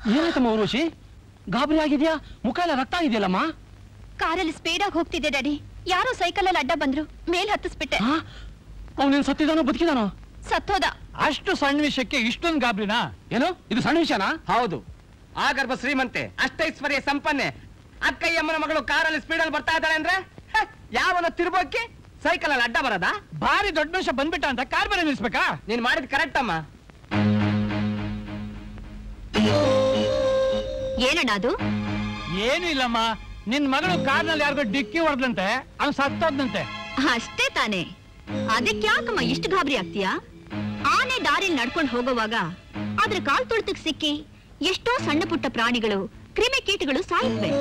ಏನಾಯ್ತಮ್ಮ ಊರ್ವಶಿ? ಗಾಬರಿ ಆಗಿದ್ಯಾ? ಮುಖ ಎಲ್ಲ ರಕ್ತ ಆಗಿದೆಯಲ್ಲಮ್ಮ. ಕಾರಲ್ಲಿ ಸ್ಪೀಡ್ ಆಗಿ ಹೋಗ್ತಿದ್ದೆ ಡ್ಯಾಡಿ. ಯಾರೋ ಸೈಕಲ್ ಅಲ್ಲಿ ಅಡ್ಡ ಬಂದ್ರು, ಮೇಲ್ ಹತ್ತಿಸ್ಬಿಟ್ಟೆ. ಅವನೇನ್ ಸತ್ತಿದಾನೋ ಬದುಕಿದಾನೋ? ಸತ್ತೋದ. ಅಷ್ಟು ಸಣ್ಣ ವಿಷಯಕ್ಕೆ ಇಷ್ಟೊಂದು ಗಾಬರಿನಾ? ಏನು ಇದು ಸಣ್ಣ ವಿಷಯನಾ? ಹೌದು. ಆ ಗರ್ಭ ಶ್ರೀಮಂತೆ, ಅಷ್ಟೈಶ್ವರ್ಯ ಸಂಪನ್ನೆ ಅಕ್ಕಯ್ಯಮ್ಮನ ಮಗಳು ಕಾರಲ್ಲಿ ಸ್ಪೀಡಲ್ಲಿ ಬರ್ತಾ ಇದ್ದಾಳೆ ಅಂದ್ರೆ ಯಾವನ ತಿರುಬೋಕೆ ಸೈಕಲ್ ಅಲ್ಲಿ ಅಡ್ಡ ಬರೋದಾ? ಭಾರಿ ದೊಡ್ಡ ಮನುಷ್ಯ ಬಂದ್ಬಿಟ್ಟ ಅಂತ ಕಾರ್ ಬೇರೆ ನಿಲ್ಸ್ಬೇಕಾ? ನೀನ್ ಮಾಡಿದ್ ಕರೆಕ್ಟ್ ಅಮ್ಮ. ಏನಣ್ಣ ಅದು? ಏನು ಇಲ್ಲಮ್ಮ, ನಿನ್ ಮಗಳು ಕಾರ್ನಲ್ಲಿ ಯಾರಿಗೋ ಡಿಕ್ಕಿ ಹೊಡೆದಂತೆ, ಅವ್ನು ಸತ್ತೋದ್ನಂತೆ. ಅಷ್ಟೇ ತಾನೆ. ಅದಕ್ಕೆ ಯಾಕಮ್ಮ ಇಷ್ಟು ಗಾಬರಿ ಆಗ್ತೀಯಾ? ಆನೆ ದಾರಿಲಿ ನಡ್ಕೊಂಡು ಹೋಗುವಾಗ ಅದ್ರ ಕಾಲ್ ತುಳಿತಕ್ಕೆ ಸಿಕ್ಕಿ ಎಷ್ಟೋ ಸಣ್ಣ ಪುಟ್ಟ ಪ್ರಾಣಿಗಳು, ಕ್ರಿಮಿ ಕೀಟಗಳು ಸಾಯಿತ್ವೆ.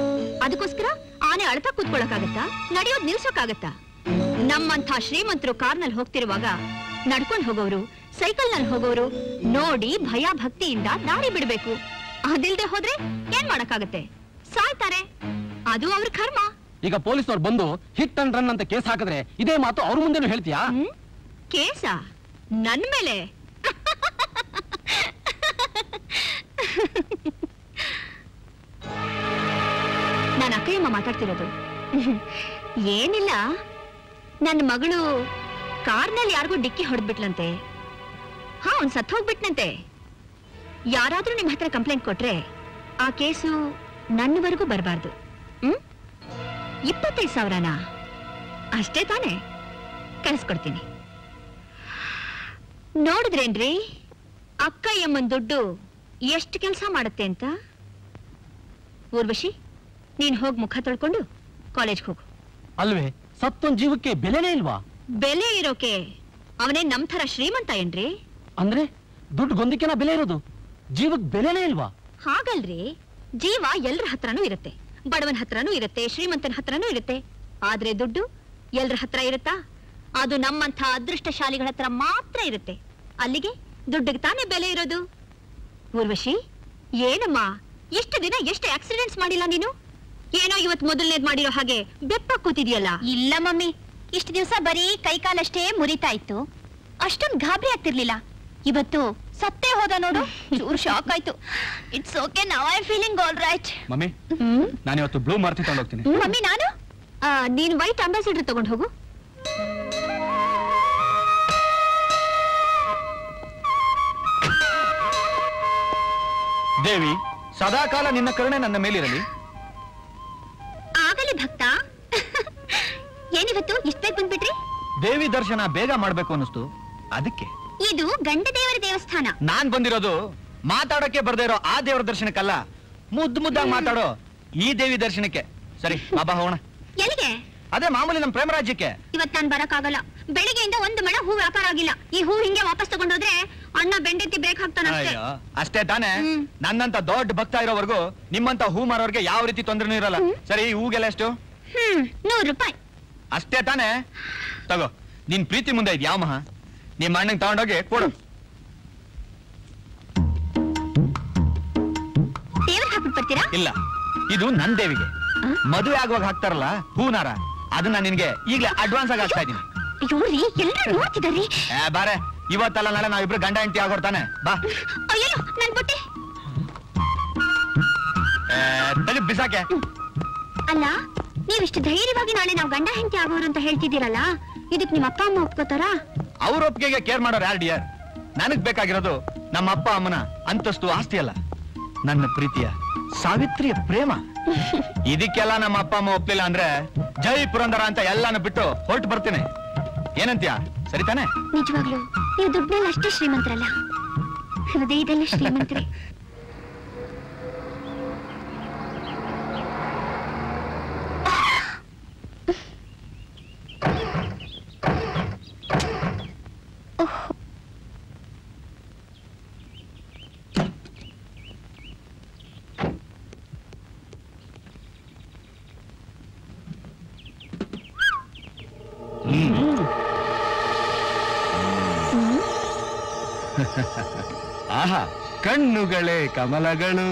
ಅದಕ್ಕೋಸ್ಕರ ಆನೆ ಅಳ್ತಾ ಕೂತ್ಕೊಳ್ಳಕ್ಕಾಗತ್ತಾ? ನಡೆಯೋದ್ ನಿಲ್ಸೋಕ್ಕಾಗತ್ತಾ? ನಮ್ಮಂಥ ಶ್ರೀಮಂತರು ಕಾರ್ನಲ್ಲಿ ಹೋಗ್ತಿರುವಾಗ ನಡ್ಕೊಂಡು ಹೋಗೋರು, ಸೈಕಲ್ ನಲ್ಲಿ ಹೋಗೋರು ನೋಡಿ ಭಯ ಭಕ್ತಿಯಿಂದ ದಾರಿ ಬಿಡ್ಬೇಕು. ಅದಿಲ್ದೆ ಹೋದ್ರೆ ಏನ್ ಮಾಡಕ್ಕಾಗತ್ತೆ? ಸಾಯ್ತಾರೆ. ಅದು ಅವ್ರ ಕರ್ಮ. ಈಗ ಪೊಲೀಸ್ನವ್ರು ಬಂದು ಹಿಟ್ ಅಂಡ್ ರನ್ ಅಂತ ಕೇಸ್ ಹಾಕಿದ್ರೆ ಇದೇ ಮಾತು ಅವ್ರ ಮುಂದೆನೂ ಹೇಳ್ತೀಯಾ? ಕೇಸ ನನ್ ಮೇಲೆ? ನಾನು ಅಕ್ಕಯ್ಯಮ್ಮ ಮಾತಾಡ್ತಿರೋದು. ಏನಿಲ್ಲ, ನನ್ನ ಮಗಳು ಕಾರ್ನಲ್ಲಿ ಯಾರಿಗೂ ಡಿಕ್ಕಿ ಹೊಡೆದ್ಬಿಟ್ಲಂತೆ. ಅವ್ನ್ ಸತ್ ಹೋಗ್ಬಿಟ್ನಂತೆ. ಯಾರಾದ್ರೂ ನಿಮ್ ಹತ್ರ ಕಂಪ್ಲೇಂಟ್ ಕೊಟ್ರೆ ಆ ಕೇಸು ನನ್ನವರೆಗೂ ಬರಬಾರ್ದು. 25,000ನಾ? ಅಷ್ಟೇ ತಾನೆ? ಕಳಿಸ್ಕೊಡ್ತೀನಿ. ನೋಡಿದ್ರೇನ್ರಿ ಅಕ್ಕಯ್ಯಮ್ಮನ್ ದುಡ್ಡು ಎಷ್ಟು ಕೆಲಸ ಮಾಡುತ್ತೆ ಅಂತ? ಊರ್ವಶಿ, ನೀನ್ ಹೋಗಿ ಮುಖ ತೊಳ್ಕೊಂಡು ಕಾಲೇಜ್ ಹೋಗು. ಅಲ್ವೇ, ಸತ್ತೊಂದ್ ಜೀವಕ್ಕೆ ಬೆಲೆನೇ ಇಲ್ವಾ? ಬೆಲೆ ಇರೋಕೆ ಅವನೇ ನಮ್ ಥರ ಶ್ರೀಮಂತ ಏನ್ರಿ? ಅಂದ್ರೆ ದುಡ್ಡು ಗೊಂದಿಕೆನ ಬೆಲೆ ಇರೋದು, ಜೀವಕ್ ಬೆಲೆನೇ ಇಲ್ವಾ? ಹಾಗಲ್ರಿ, ಜೀವ ಎಲ್ರ ಹತ್ರನೂ ಇರುತ್ತೆ. ಬಡವನ ಹತ್ರನೂ ಇರುತ್ತೆ, ಶ್ರೀಮಂತನ ಹತ್ರನೂ ಇರುತ್ತೆ. ಆದ್ರೆ ದುಡ್ಡು ಎಲ್ರ ಹತ್ರ ಇರುತ್ತಾ? ಅದು ನಮ್ಮಂಥ ಅದೃಷ್ಟಶಾಲಿಗಳ ಹತ್ರ ಮಾತ್ರ ಇರುತ್ತೆ. ಅಲ್ಲಿಗೆ ದುಡ್ಡಿಗೆ ತಾನೇ ಬೆಲೆ ಇರೋದು. ಊರ್ವಶಿ, ಏನಮ್ಮ ಇಷ್ಟು ದಿನ ಎಷ್ಟು ಆಕ್ಸಿಡೆಂಟ್ಸ್ ಮಾಡಿಲ್ಲ ನೀನು? ಏನೋ ಇವತ್ತು ಮೊದಲನೇದ್ ಮಾಡಿರೋ ಹಾಗೆ ಬೆಪ್ಪ ಕೂತಿದ್ಯಲ್ಲ? ಇಲ್ಲ ಮಮ್ಮಿ, ಇಷ್ಟು ದಿವಸ ಬರೀ ಕೈಕಾಲಷ್ಟೇ ಮುರಿತಾ ಇತ್ತು. ಅಷ್ಟೊಂದು ಗಾಬರಿ ಆಗ್ತಿರ್ಲಿಲ್ಲ. ಇವತ್ತು ಸತ್ತೇ ಹೋದ ನೋಡು, ಚೂರು ಶಾಕ್ ಆಯ್ತು. It's okay, now I feeling all right. Mummy, ನಾನು ಇವತ್ತು ಬ್ಲೂ ಮಾರುತಿ ತಗೊಂಡು ಹೋಗ್ತೀನಿ. ಮಮ್ಮಿ, ನಾನು ನೀನು ವೈಟ್ ಅಂಬಾಸಿಡರ್ ತಗೊಂಡು ಹೋಗು. ದೇವಿ, ಸದಾಕಾಲ ನಿನ್ನ ಕರುಣೆ ನನ್ನ ಮೇಲಿರಲಿ. ಆಗಲಿ ಭಕ್ತ. ಏನಿವತ್ತು ಇಷ್ಟ ಬೇಗ ಬಂದ್ಬಿಟ್ರಿ? ದೇವಿ ದರ್ಶನ ಬೇಗ ಮಾಡ್ಬೇಕು ಅನ್ನಿಸ್ತು, ಅದಕ್ಕೆ. ಇದು ಗಂಡ ದೇವರ ದೇವಸ್ಥಾನ. ನಾನ್ ಬಂದಿರೋದು ಮಾತಾಡೋಕೆ ಬರ್ದೇ ಇರೋ ಆ ದೇವರ ದರ್ಶನಕ್ಕಲ್ಲ, ಮುದ್ದಾಗಿ ಮಾತಾಡೋ ಈ ದೇವಿ ದರ್ಶನಕ್ಕೆ. ಸರಿ ಬಾಬಾ, ಹೋಗೋಣ. ಎಲ್ಲಿಗೆ? ಅದೇ ಮಾಮೂಲಿ ನಮ್ಮ ಪ್ರೇಮ ರಾಜ್ಯಕ್ಕೆ. ಇವತ್ತು ನಾನು ಬರಕ್ಕಾಗಲ್ಲ. ಬೆಳಿಗ್ಗೆಯಿಂದ ಒಂದು ಮಳೆ ಹೂ ವ್ಯಾಪಾರ ಆಗಿಲ್ಲ. ಈ ಹೂ ಹಿಂಗೆ ವಾಪಸ್ ತಗೊಂಡೋದ್ರೆ ಅಣ್ಣ ಬೆಂಡೆತ್ತಿ ಬ್ರೇಕ್ ಹಾಕ್ತಾನೆ. ಅಷ್ಟೇ ತಾನೆ? ನನ್ನಂತ ದೊಡ್ಡ ಭಕ್ತ ಇರೋವರೆಗೂ ನಿಮ್ಮಂತ ಹೂ ಮಾರೋರ್ಗೆ ಯಾವ ರೀತಿ ತೊಂದ್ರೆನೂ ಇರಲ್ಲ. ಸರಿ, ಹೂಗೆಲ್ಲ ಎಷ್ಟು? 100 ರೂಪಾಯಿ. ಅಷ್ಟೇ ತಾನೆ? ತಗೋ, ನಿನ್ ಪ್ರೀತಿ ಮುಂದೆ ಇದ್ ಯಾವ ಮಹಾ? ನಿಮ್ಮ ಅಣ್ಣಂಗೆ ತಗೊಂಡೋಗಿ ಕೊಡು. ದೇವ್ರಿಗೆ ಹಾಕ್ಬಿಟ್ಟು ಬರ್ತೀರಾ? ಇಲ್ಲ, ಇದು ನನ್ ದೇವಿಗೆ. ಮದುವೆ ಆಗುವಾಗ ಹಾಕ್ತಾರಲ್ಲ ಹೂನಾರ, ಅದನ್ನ ನಿನ್ಗೆ ಈಗಲೇ ಅಡ್ವಾನ್ಸ್ ಆಗಿ ಹಾಕ್ತಾ ಇದೀನಿ. ಎಲ್ಲರೂ ನೋಡ್ತಿದಾರಿ. ಬಾರೆ, ಇವತ್ತಲ್ಲ ನಾಳೆ ನಾವಿಬ್ರು ಗಂಡ ಹೆಂಡತಿ ಆಗೋರ್ತಾನೆ. ಬಾ. ಅಯ್ಯೋ, ನನ್ ಬುಟ್ಟಿ ತೆಗೆದು ಬಿಸಾಕೆ. ಅಲ್ಲ, ನೀವಿಷ್ಟು ಧೈರ್ಯವಾಗಿ ನಾಳೆ ನಾವು ಗಂಡ ಹೆಂಡತಿ ಆಗೋರು ಅಂತ ಹೇಳ್ತಿದ್ದೀರಲ್ಲ, ಇದಕ್ ನಿಮ್ಮ ಅಪ್ಪ ಅಮ್ಮ ಒಪ್ಕೋತಾರಾ? ಅವ್ರ ಒಪ್ಪಿಗೆಗೆ ಕೇರ್ ಮಾಡೋರು ಯಾರು ಡಿಯರ್? ನನಗ್ ಬೇಕಾಗಿರೋದು ನಮ್ಮ ಅಪ್ಪ ಅಮ್ಮನ ಅಂತಸ್ತು ಆಸ್ತಿ ಅಲ್ಲ, ನನ್ನ ಪ್ರೀತಿಯ ಸಾವಿತ್ರಿಯ ಪ್ರೇಮ. ಇದಕ್ಕೆಲ್ಲ ನಮ್ಮ ಅಪ್ಪ ಅಮ್ಮ ಒಪ್ಲಿಲ್ಲ ಅಂದ್ರೆ ಜೈ ಪುರಂದರ ಅಂತ ಎಲ್ಲಾನು ಬಿಟ್ಟು ಹೊರಟು ಬರ್ತೀನಿ. ಏನಂತೀಯ? ಸರಿ ತಾನೆ? ನಿಜವಾಗ್ಲು ನೀವು ದುಡ್ಡಲ್ಲಿ ಅಷ್ಟೇ ಶ್ರೀಮಂತರಲ್ಲ, ಹೃದಯದಲ್ಲಿ ಶ್ರೀಮಂತರೇ. ಆಹಾ ಕಣ್ಣುಗಳೇ ಕಮಲಗಳು,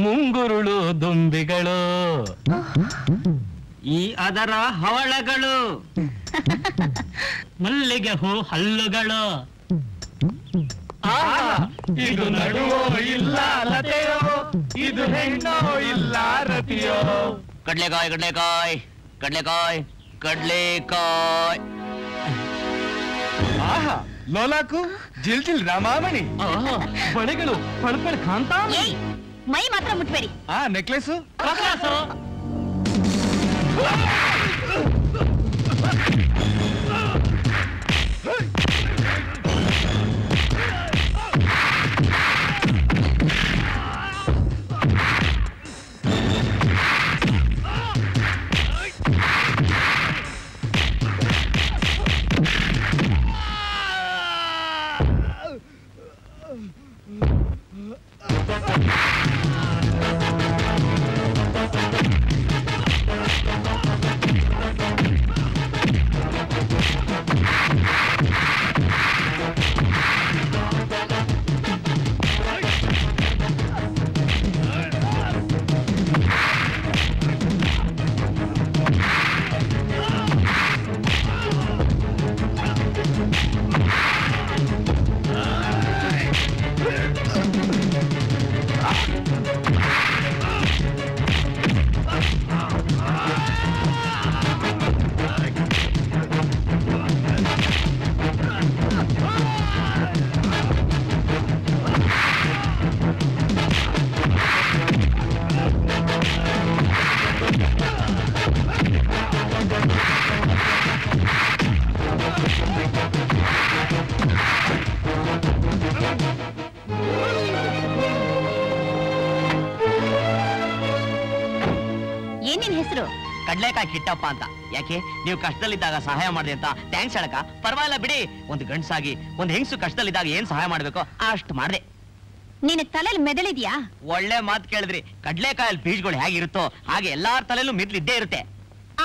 ಮುಂಗುರುಳು ದುಂಬಿಗಳು, ಈ ಅದರ ಹವಳಗಳು, ಮಲ್ಲಿಗೆ ಹೂ ಹಲ್ಲುಗಳು. ಇದು ನಡುವೋ ಇಲ್ಲ ಲತೆಯೋ, ಇದು ಹೆಣ್ಣೋ ಇಲ್ಲ ರತಿಯೋ. ಕಡ್ಲೆಕಾಯ್ ಕಡ್ಲೆಕಾಯ್ ಕಡ್ಲೆಕಾಯ್ ಕಡ್ಲೆಕಾಯ್. ಆಹಾ ಲೋಲಾಕು ಜಿಲ್ ಜಿಲ್ ರಾಮಾಮಣಿ, ಬಳೆಗಳು ಪಳ್ಪಳ್ ಕಾಂತ. ಏಯ್, ಮೈ ಮಾತ್ರ ಮುಟ್ಬೇಡಿ. ನೆಕ್ಲೆಸು ಕಡ್ಲೆಕಾಯಿ ಕಿಟ್ಟಪ್ಪ ಅಂತ. ಯಾಕೆ ನೀವು ಕಷ್ಟದಲ್ಲಿದ್ದಾಗ ಸಹಾಯ ಮಾಡಿದೆ ಅಂತ ಥ್ಯಾಂಕ್ಸ್ ಹೇಳಕ? ಪರವಾಗಿಲ್ಲ ಬಿಡಿ. ಒಂದು ಗಂಡ್ಸಾಗಿ ಒಂದು ಹೆಂಗಸು ಕಷ್ಟದಲ್ಲಿದ್ದಾಗ ಏನ್ ಸಹಾಯ ಮಾಡ್ಬೇಕೋ ಅಷ್ಟು ಮಾಡ್ದೆ. ನಿನ್ನ ತಲೆಯಲ್ಲಿ ಮೆದಳಿದ್ಯಾ? ಒಳ್ಳೆ ಮಾತು ಕೇಳಿದ್ರಿ. ಕಡ್ಲೆಕಾಯಲ್ಲಿ ಬೀಜಗಳು ಹೇಗಿರುತ್ತೋ ಹಾಗೆ ಎಲ್ಲಾರ ತಲೆಯಲ್ಲೂ ಮಿದ್ಲಿದ್ದೇ ಇರುತ್ತೆ.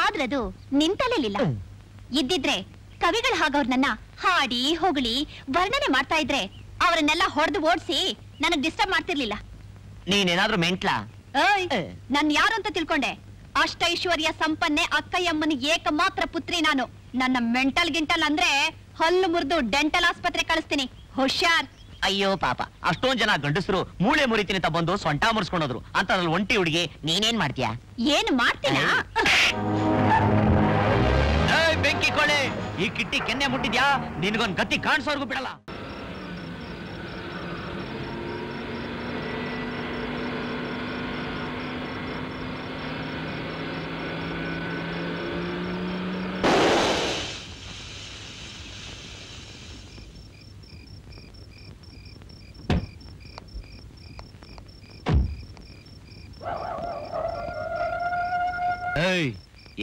ಆದ್ರದು ನಿನ್ ತಲೆಲಿಲ್ಲ. ಇದ್ದಿದ್ರೆ ಕವಿಗಳು ಹಾಗವ್ರನ್ನ ಹಾಡಿ ಹೊಗಳಿ ವರ್ಣನೆ ಮಾಡ್ತಾ ಇದ್ರೆ ಅವರನ್ನೆಲ್ಲ ಹೊಡೆದು ಓಡಿಸಿ ನನಗ್ ಡಿಸ್ಟರ್ಬ್ ಮಾಡ್ತಿರ್ಲಿಲ್ಲ. ನೀನೇನಾದ್ರೂ ಮೆಂಟ್ಲಾ? ನನ್ ಯಾರು ಅಂತ ತಿಳ್ಕೊಂಡೆ? ಅಷ್ಟೈಶ್ವರ್ಯ ಸಂಪನ್ನೆ ಅಕ್ಕಯ್ಯಮ್ಮನ ಏಕಮಾತ್ರ ಪುತ್ರಿ ನಾನು. ನನ್ನ ಮೆಂಟಲ್ ಗಿಂಟಲ್ ಅಂದ್ರೆ ಹಲ್ಲು ಮುರಿದು ಡೆಂಟಲ್ ಆಸ್ಪತ್ರೆ ಕಳಿಸ್ತೀನಿ. ಹುಷಾರ್. ಅಯ್ಯೋ ಪಾಪ, ಅಷ್ಟೊಂದ್ ಜನ ಗಂಡಸರು ಮೂಳೆ ಮುರಿತೀನಿ ಅಂತ ಬಂದು ಸೊಂಟ ಮುರಿಸ್ಕೊಂಡೋದ್ರು ಅಂತ ಒಂಟಿ ಹುಡುಗಿ ನೀನೇನ್ ಮಾಡ್ತೀಯಾ? ಏನ್ ಮಾಡ್ತೀನ? ಬೆಂಕಿ ಕೊಳೆ, ಈ ಕಿಟ್ಟಿ ಕೆನ್ನೆ ಮುಟ್ಟಿದ್ಯಾ? ನಿನ್ಗೊಂದ್ ಗತಿ ಕಾಣಿಸೋರ್ಗು ಬಿಡಲ್ಲ.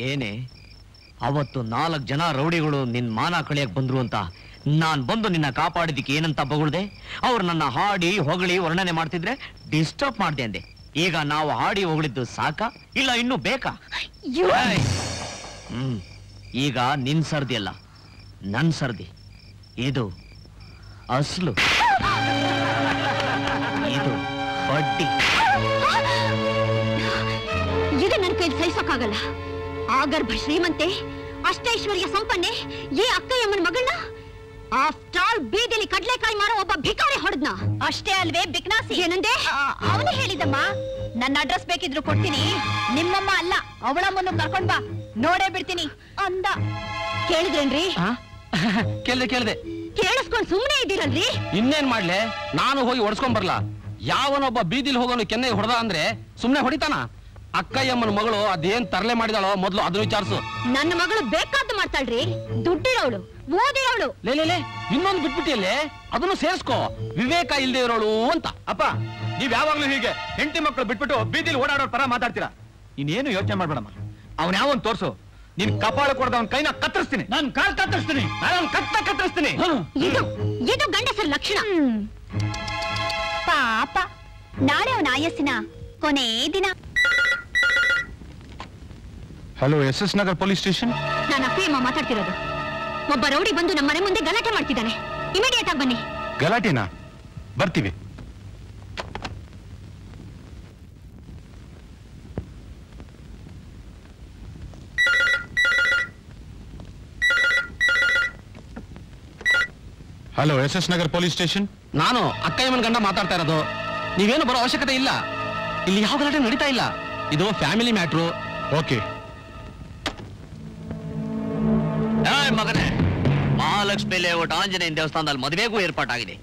ಏನೇ ಅವತ್ತು 4 ಜನ ರೌಡಿಗಳು ನಿನ್ ಮಾನ ಕಳಿಯಕ್ ಬಂದ್ರು ಅಂತ ನಾನ್ ಬಂದು ನಿನ್ನ ಕಾಪಾಡಿದಕ್ಕೆ ಏನಂತ ಬಗಳ್ದೆ? ಅವ್ರು ನನ್ನ ಹಾಡಿ ಹೊಗಳಿ ವರ್ಣನೆ ಮಾಡ್ತಿದ್ರೆ ಡಿಸ್ಟರ್ಬ್ ಮಾಡ್ದೆ ಅಂದೆ. ಈಗ ನಾವು ಹಾಡಿ ಹೊಗಳಿದ್ದು ಸಾಕ ಇಲ್ಲ ಇನ್ನೂ ಬೇಕಾ? ಈಗ ನಿನ್ ಸರ್ದಿ ಅಲ್ಲ, ನನ್ ಸರ್ದಿ. ಇದು ಅಸ್ಲು, ಇದು ಬಡ್ಡಿ. ಇದು ನನ್ ಕೈಲಿ ಸಹಿಸೋಕ್ಕಾಗಲ್ಲ. ಆಗರ್ಭ ಶ್ರೀಮಂತೆ, ಅಷ್ಟೈಶ್ವರ್ಯ ಸಂಪನ್ನೆ ಈ ಅಕ್ಕಯ್ಯಮ್ಮನ ಮಗಳನ್ನ ಆಫ್ಟರ್ ಆಲ್ ಬೀದಿಲಿ ಕಡ್ಲೆಕಾಯಿ ಮಾರೋ ಒಬ್ಬ ಭಿಕಾರಿ ಹೊಡೆದ್ನ. ಅಷ್ಟೇ ಅಲ್ವೇ ಬಿಕ್ನಾಸಿ? ಏನಂದೆ? ಅವನು ಹೇಳಿದಮ್ಮ, ನನ್ನ ಅಡ್ರೆಸ್ ಬೇಕಿದ್ರು ಕೊಡ್ತೀನಿ, ನಿಮ್ಮಮ್ಮ ಅಲ್ಲ ಅವಳಮ್ಮನ್ನು ಕರ್ಕೊಂಡ್ ಬಾ, ನೋಡೇ ಬಿಡ್ತೀನಿ ಅಂದ. ಕೇಳಿದ್ರೇನ್ರಿ? ಕೇಳ್ದೆ ಕೇಳಿಸ್ಕೊಂಡ್ ಸುಮ್ನೆ ಇದ್ದೀರಲ್ರಿ? ಇನ್ನೇನ್ ಮಾಡ್ಲೆ? ನಾನು ಹೋಗಿ ಹೊಡ್ಸ್ಕೊಂಡ್ ಬರ್ಲಾ? ಯಾವನೊಬ್ಬ ಬೀದಿಲಿ ಹೋಗೋನು ಕೆನ್ನೆ ಹೊಡೆದ ಅಂದ್ರೆ ಸುಮ್ನೆ ಹೊಡಿತಾನ? ಅಕ್ಕಯ್ಯಮ್ಮನ ಮಗಳು ಅದೇನ್ ತರಲೆ ಮಾಡಿದಾಳೋ ಮೊದ್ಲು ಅದನ್ನ ವಿಚಾರಿಸು. ನನ್ನ ಮಗಳು ಬೇಕಾದ್ದು ಮಾಡ್ತಾಳ್ರಿ. ದುಡ್ಡಿರೋಳು, ಓದಿರೋಳು. ಲೇ ಇನ್ನೊಂದು ಬಿಟ್ಬಿಟ್ಟಿಯಲ್ಲೇ, ಅದನ್ನು ಸೇರ್ಸ್ಕೋ. ವಿವೇಕ ಇಲ್ದೇ ಇರೋಳು ಅಂತ. ಅಪ್ಪ, ನೀವ್ ಯಾವಾಗ್ಲೂ ಹೀಗೆ ಹೆಂಡತಿ ಮಕ್ಕಳು ಬಿಟ್ಬಿಟ್ಟು ಬೀದಿಲಿ ಓಡಾಡೋ ತರ ಮಾತಾಡ್ತೀರಾ. ಇನ್ನೇನು ಯೋಚನೆ ಮಾಡ್ಬೇಡಮ್ಮ. ಅವ್ನ ಯಾವನ್ ತೋರ್ಸು, ನಿನ್ ಕಪಾಳ ಕೊಡದ ಅವನ್ ಕೈನ ಕತ್ತರಿಸ್ತೀನಿ. ನಾನು ಕಾಲ್ ಕತ್ತರಿಸ್ತೀನಿ, ನಾನು ಕತ್ತರಿಸ್ತೀನಿ. ಇದು ಗಂಡಸರ ಲಕ್ಷಣ. ಪಾಪ, ನಾಳೆ ಅವನ ಆಯಸ್ಸಿನ ಕೊನೆ ದಿನ. Hello, SS Nagar police station. ನಾನು ಅಪ್ಪಯ್ಯಮ್ಮ ಮಾತಾಡ್ತಿರೋದು. ಒಬ್ಬ ರೌಡಿ ಬಂದು ನಮ್ಮ ಮನೆ ಮುಂದೆ ಗಲಾಟೆ ಮಾಡ್ತಿದ್ದಾನೆ. ಇಮಿಡಿಯೇಟ್ ಆಗಿ ಬನ್ನಿ. ಗಲಾಟೆನಾ? ಬರ್ತೀವಿ. Hello, SS Nagar police station. ನಾನು ಅಕ್ಕಯ್ಯಮ್ಮನ ಗಂಡ ಮಾತಾಡ್ತಾ ಇರೋದು. ನೀವೇನು ಬರೋ ಅವಶ್ಯಕತೆ ಇಲ್ಲ. ಇಲ್ಲಿ ಯಾವ ಗಲಾಟೆ ನಡೀತಾ ಇಲ್ಲ. ಇದು ಫ್ಯಾಮಿಲಿ ಮ್ಯಾಟ್ರು. ಓಕೆ. ಮಗನೇ, ಮಹಾಲಕ್ಷ್ಮಿ ಲೇಔಟ್ ಆಂಜನೇಯನ ದೇವಸ್ಥಾನದಲ್ಲಿ ಮದುವೆಗೂ ಏರ್ಪಾಟಾಗಿದೆ.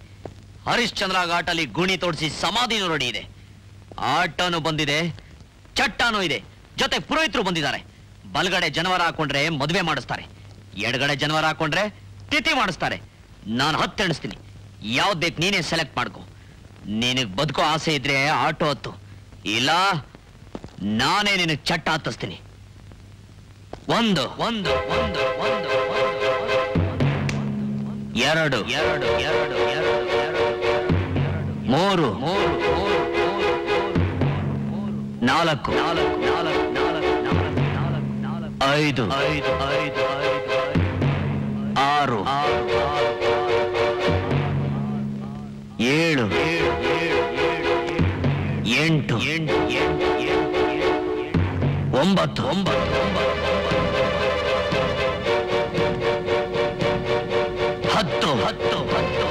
ಹರಿಶ್ಚಂದ್ರ ಘಾಟಲ್ಲಿ ಗುಣಿ ತೋಡಿಸಿ ಸಮಾಧಿನೂ ರೆಡಿ ಇದೆ. ಆಟೋನು ಬಂದಿದೆ, ಚಟ್ಟಾನು ಇದೆ, ಜೊತೆ ಪುರೋಹಿತರು ಬಂದಿದ್ದಾರೆ. ಬಲಗಡೆ ಜನವರ ಹಾಕೊಂಡ್ರೆ ಮದುವೆ ಮಾಡಿಸ್ತಾರೆ, ಎಡಗಡೆ ಜನವರ ಹಾಕೊಂಡ್ರೆ ತಿಥಿ ಮಾಡಿಸ್ತಾರೆ. ನಾನು 10 ಎಣಿಸ್ತೀನಿ, ಯಾವ್ದು ಬೇಕು ನೀನೇ ಸೆಲೆಕ್ಟ್ ಮಾಡ್ಕೊ. ನಿನಗ್ ಬದುಕೋ ಆಸೆ ಇದ್ರೆ ಆಟೋ ಹತ್ತು, ಇಲ್ಲ ನಾನೇ ನಿನಗೆ ಚಟ್ಟ ಹತ್ತಿಸ್ತೀನಿ. ಒಂದು ಒಂದು ಒಂದು ಒಂದು ಎರಡು ಎರಡು ಎರಡು ಎರಡು ಮೂರು ಮೂರು ನಾಲ್ಕು ನಾಲ್ಕು ನಾಲ್ಕು ನಾಲ್ಕು ನಾಲ್ಕು ನಾಲ್ಕು ನಾಲ್ಕು ಐದು ಐದು ಐದು ಐದು ಆರು ಆರು ಏಳು ಏಳು ಏಳು ಎಂಟು ಎಂಟು ಎಂಟು ಒಂಬತ್ತು ಒಂಬತ್ತು ಹತ್ತು ಹತ್ತು ಹತ್ತು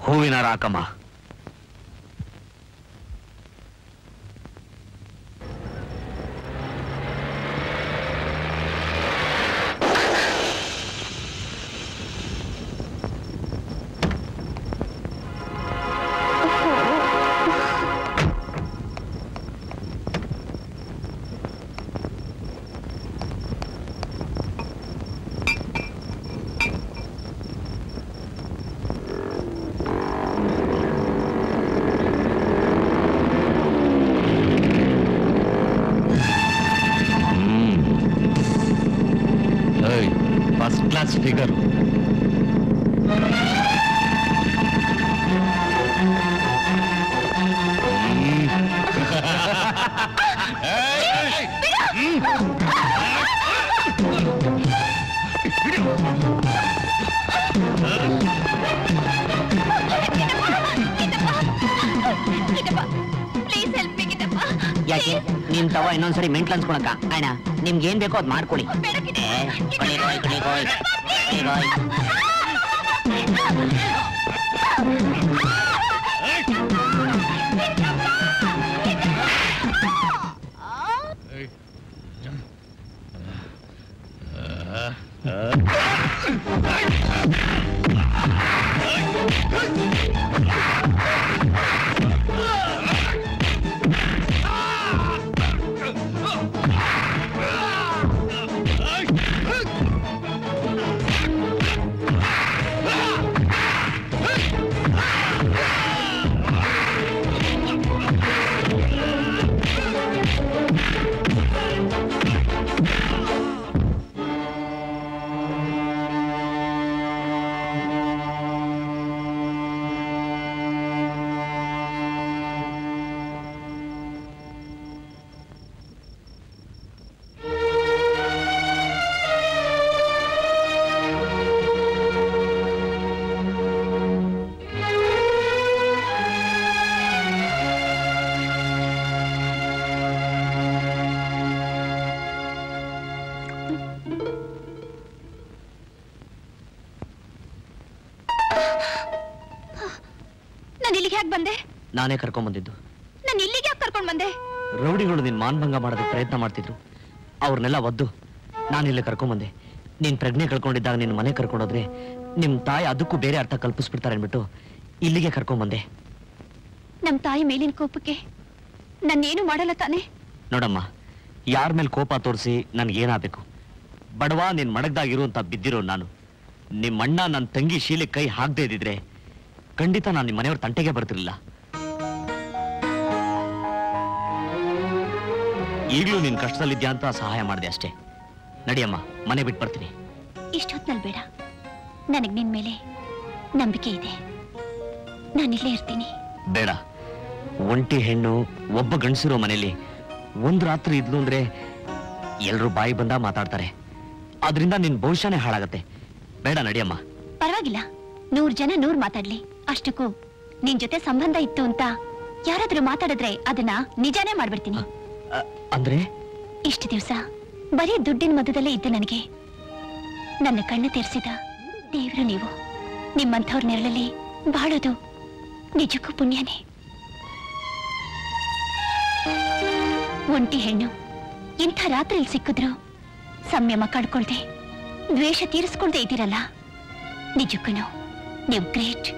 ಹೂವಿನ ರಾಕಮ್ಮ. First class figure. ಯಾಕೆ ನಿಮ್ ತವ ಇನ್ನೊಂದ್ಸರಿ ಮೆಂಟ್ಲ್ ಅನ್ಸ್ಕೊಳಕ? ಅಣ್ಣ ನಿಮ್ಗೆ ಏನ್ ಬೇಕೋ ಅದ್ ಮಾಡ್ಕೊಳ್ಳಿ. ನಾನೇ ಕರ್ಕೊಂಡ್ ಬಂದಿದ್ದು. ನಾನು ಇಲ್ಲಿಗೆ ಯಾಕೆ ಕರ್ಕೊಂಡ್ ಬಂದೆ? ರೌಡಿಗಳು ನಿನ್ ಮಾನಭಂಗ ಮಾಡೋದಕ್ಕೆ ಪ್ರಯತ್ನ ಮಾಡ್ತಿದ್ರು. ಅವ್ರನ್ನೆಲ್ಲ ಒದ್ದು ನಾನು ಇಲ್ಲಿ ಕರ್ಕೊಂಡ್ ಬಂದೆ. ನೀನ್ ಪ್ರಜ್ಞೆ ಕಳ್ಕೊಂಡಿದ್ದಾಗ ನಿನ್ ಮನೆ ಕರ್ಕೊಂಡೋದ್ರೆ ನಿಮ್ ತಾಯಿ ಅದಕ್ಕೂ ಬೇರೆ ಅರ್ಥ ಕಲ್ಪಿಸ್ಬಿಡ್ತಾರೆ ಅನ್ಬಿಟ್ಟು ಇಲ್ಲಿಗೆ ಕರ್ಕೊಂಡ್ ಬಂದೆ. ನಮ್ ತಾಯಿ ಮೇಲಿನ ಕೋಪಕ್ಕೆ ನನ್ನೇನು ಮಾಡಲ್ಲ ತಾನೆ? ನೋಡಮ್ಮ, ಯಾರ ಮೇಲೆ ಕೋಪ ತೋರಿಸಿ ನನ್ಗೇನಾಗಬೇಕು? ಬಡವ ನಿನ್ ಮಡಗ್ದಾಗಿರುವಂತ ಬಿದ್ದಿರೋ ನಾನು. ನಿಮ್ಮಣ್ಣ ನನ್ನ ತಂಗಿ ಶೀಲೆ ಕೈ ಹಾಕದೇ ಇದ್ದಿದ್ರೆ ಖಂಡಿತ ನಾನು ನಿಮ್ಮ ಮನೆಯವ್ರ ತಂಟೆಗೆ ಬರ್ತಿರ್ಲಿಲ್ಲ. ಈಗಲೂ ನೀನ್ ಕಷ್ಟದಲ್ಲಿದ್ಯಾ ಅಂತ ಸಹಾಯ ಮಾಡಿದೆ ಅಷ್ಟೇ. ನಡಿಯಮ್ಮ, ಮನೆ ಬಿಟ್ಟು ಬರ್ತೀನಿ. ಇಷ್ಟೊತ್ನಲ್ಲಿ ಬೇಡ, ನನಗ್ ನಿನ್ ಮೇಲೆ ನಂಬಿಕೆ ಇದೆ. ನಾನಿಲ್ಲೇ ಇರ್ತೀನಿ. ಬೇಡ, ಒಂಟಿ ಹೆಣ್ಣು ಒಬ್ಬ ಗಂಡಸಿರೋ ಮನೆಯಲ್ಲಿ ಒಂದ್ ರಾತ್ರಿ ಇದ್ಲು ಅಂದ್ರೆ ಎಲ್ರು ಬಾಯಿ ಬಂದ ಮಾತಾಡ್ತಾರೆ, ಅದರಿಂದ ನಿನ್ ಭವಿಷ್ಯನೇ ಹಾಳಾಗತ್ತೆ. ಬೇಡ ನಡಿಯಮ್ಮ. ಪರವಾಗಿಲ್ಲ, 100 ಜನ 100 ಮಾತಾಡ್ಲಿ. ಅಷ್ಟಕ್ಕೂ ನಿನ್ ಜೊತೆ ಸಂಬಂಧ ಇತ್ತು ಅಂತ ಯಾರಾದ್ರೂ ಮಾತಾಡಿದ್ರೆ ಅದನ್ನ ನಿಜಾನೇ ಮಾಡ್ಬಿಡ್ತೀನಿ. ಅಂದ್ರೆ ಇಷ್ಟು ದಿವಸ ಬರೀ ದುಡ್ಡಿನ ಮಧ್ಯದಲ್ಲೇ ಇದ್ದೆ. ನನಗೆ ನನ್ನ ಕಣ್ಣು ತೆರೆಸಿದ ದೇವ್ರು ನೀವು. ನಿಮ್ಮಂಥವ್ರ ನೆರಳಲ್ಲಿ ಬಾಳೋದು ನಿಜಕ್ಕೂ ಪುಣ್ಯನೇ. ಒಂಟಿ ಹೆಣ್ಣು ಇಂಥ ರಾತ್ರಿಯಲ್ಲಿ ಸಿಕ್ಕಿದ್ರು ಸಂಯಮ ಕಳ್ಕೊಳ್ದೆ, ದ್ವೇಷ ತೀರಿಸ್ಕೊಳ್ದೆ ಇದ್ದೀರಲ್ಲ, ನಿಜಕ್ಕೂ ನೀವು great.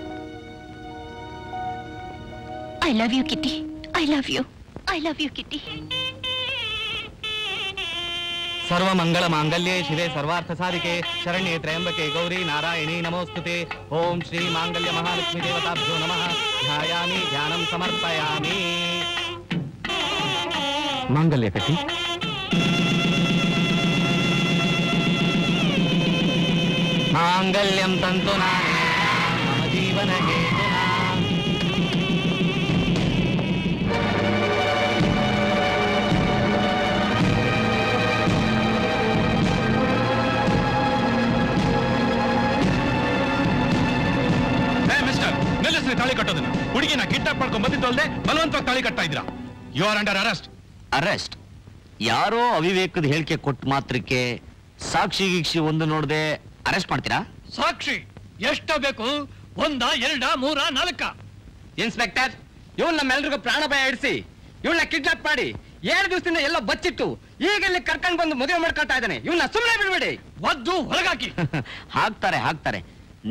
I love you Kitty. I love you. I love you Kitty. ಸರ್ವಮಂಗಳ ಮಾಂಗಲ್ಯೆ ಶಿವೆ ಸರ್ವಾರ್ಥ ಸಾಧಿಕೆ ಶರಣ್ಯೆ ತ್ರಯಂಬಕೆ ಗೌರಿ ನಾರಾಯಣಿ ನಮೋಸ್ತುತೆ. ಓಂ ಶ್ರೀ ಮಾಂಗಲ್ಯ ಮಹಾಲಕ್ಷ್ಮೀ ದೇವತಾಭ್ಯೋ ನಮಃ. ಧ್ಯಾಯಾಮಿ ಧ್ಯಾನಂ ಸಮರ್ಪಯಾಮಿ. ಮಾಂಗಲ್ಯ ಕಟ್ಟಿ. ಮಾಂಗಲ್ಯಂ ತಂತು ನಾನೇ ಮಮ ಜೀವನ ಹೇತುನಾ. ತಾಳಿ ಕಟ್ಟೋದನ್ನ ಹುಡುಗಿನ ಕಿಡ್ನಾಪ್ ಮಾಡ್ಕೊಂಡ್ ಬಂದಿದ್ದಲ್ದೆ ಬಲವಂತವಾಗಿ ತಾಳಿ ಕಟ್ತಾ ಇದ್ರ. You are under arrest. Arrest? ಯಾರೋ ಅವಿವೇಕದ ಹೇಳಿಕೆ ಕೊಟ್ಟ ಮಾತ್ರಕ್ಕೆ ಸಾಕ್ಷಿ ಗೀಕ್ಷಿ ಒಂದು ನೋಡದೆ ಅರೆಸ್ಟ್ ಮಾಡ್ತೀರಾ? ಸಾಕ್ಷಿ ಎಷ್ಟ ಬೇಕು? 1, 2, 3, 4? ಇನ್ಸ್ಪೆಕ್ಟರ್, ಇವಳು ನಮ್ಮೆಲ್ರಿಗೂ ಪ್ರಾಣ ಭಯ ಇಡಿಸಿ ಇವಳನ್ನ ಕಿಡ್ನಾಪ್ ಮಾಡಿ 7 ದಿವಸದಿಂದ ಎಲ್ಲ ಬಚ್ಚಿಟ್ಟು ಈಗ ಇಲ್ಲಿ ಕರ್ಕೊಂಡ್ ಬಂದು ಮದುವೆ ಮಾಡ್ಕೊಳ್ತಾ ಇದ್ದಾನೆ. ಇವನ್ನ ಸುಮ್ಮನೆ ಬಿಡ್ಬೇಡಿ, ಒದ್ದು ಹೊರಗಾಕಿ. ಹಾಕ್ತಾರೆ.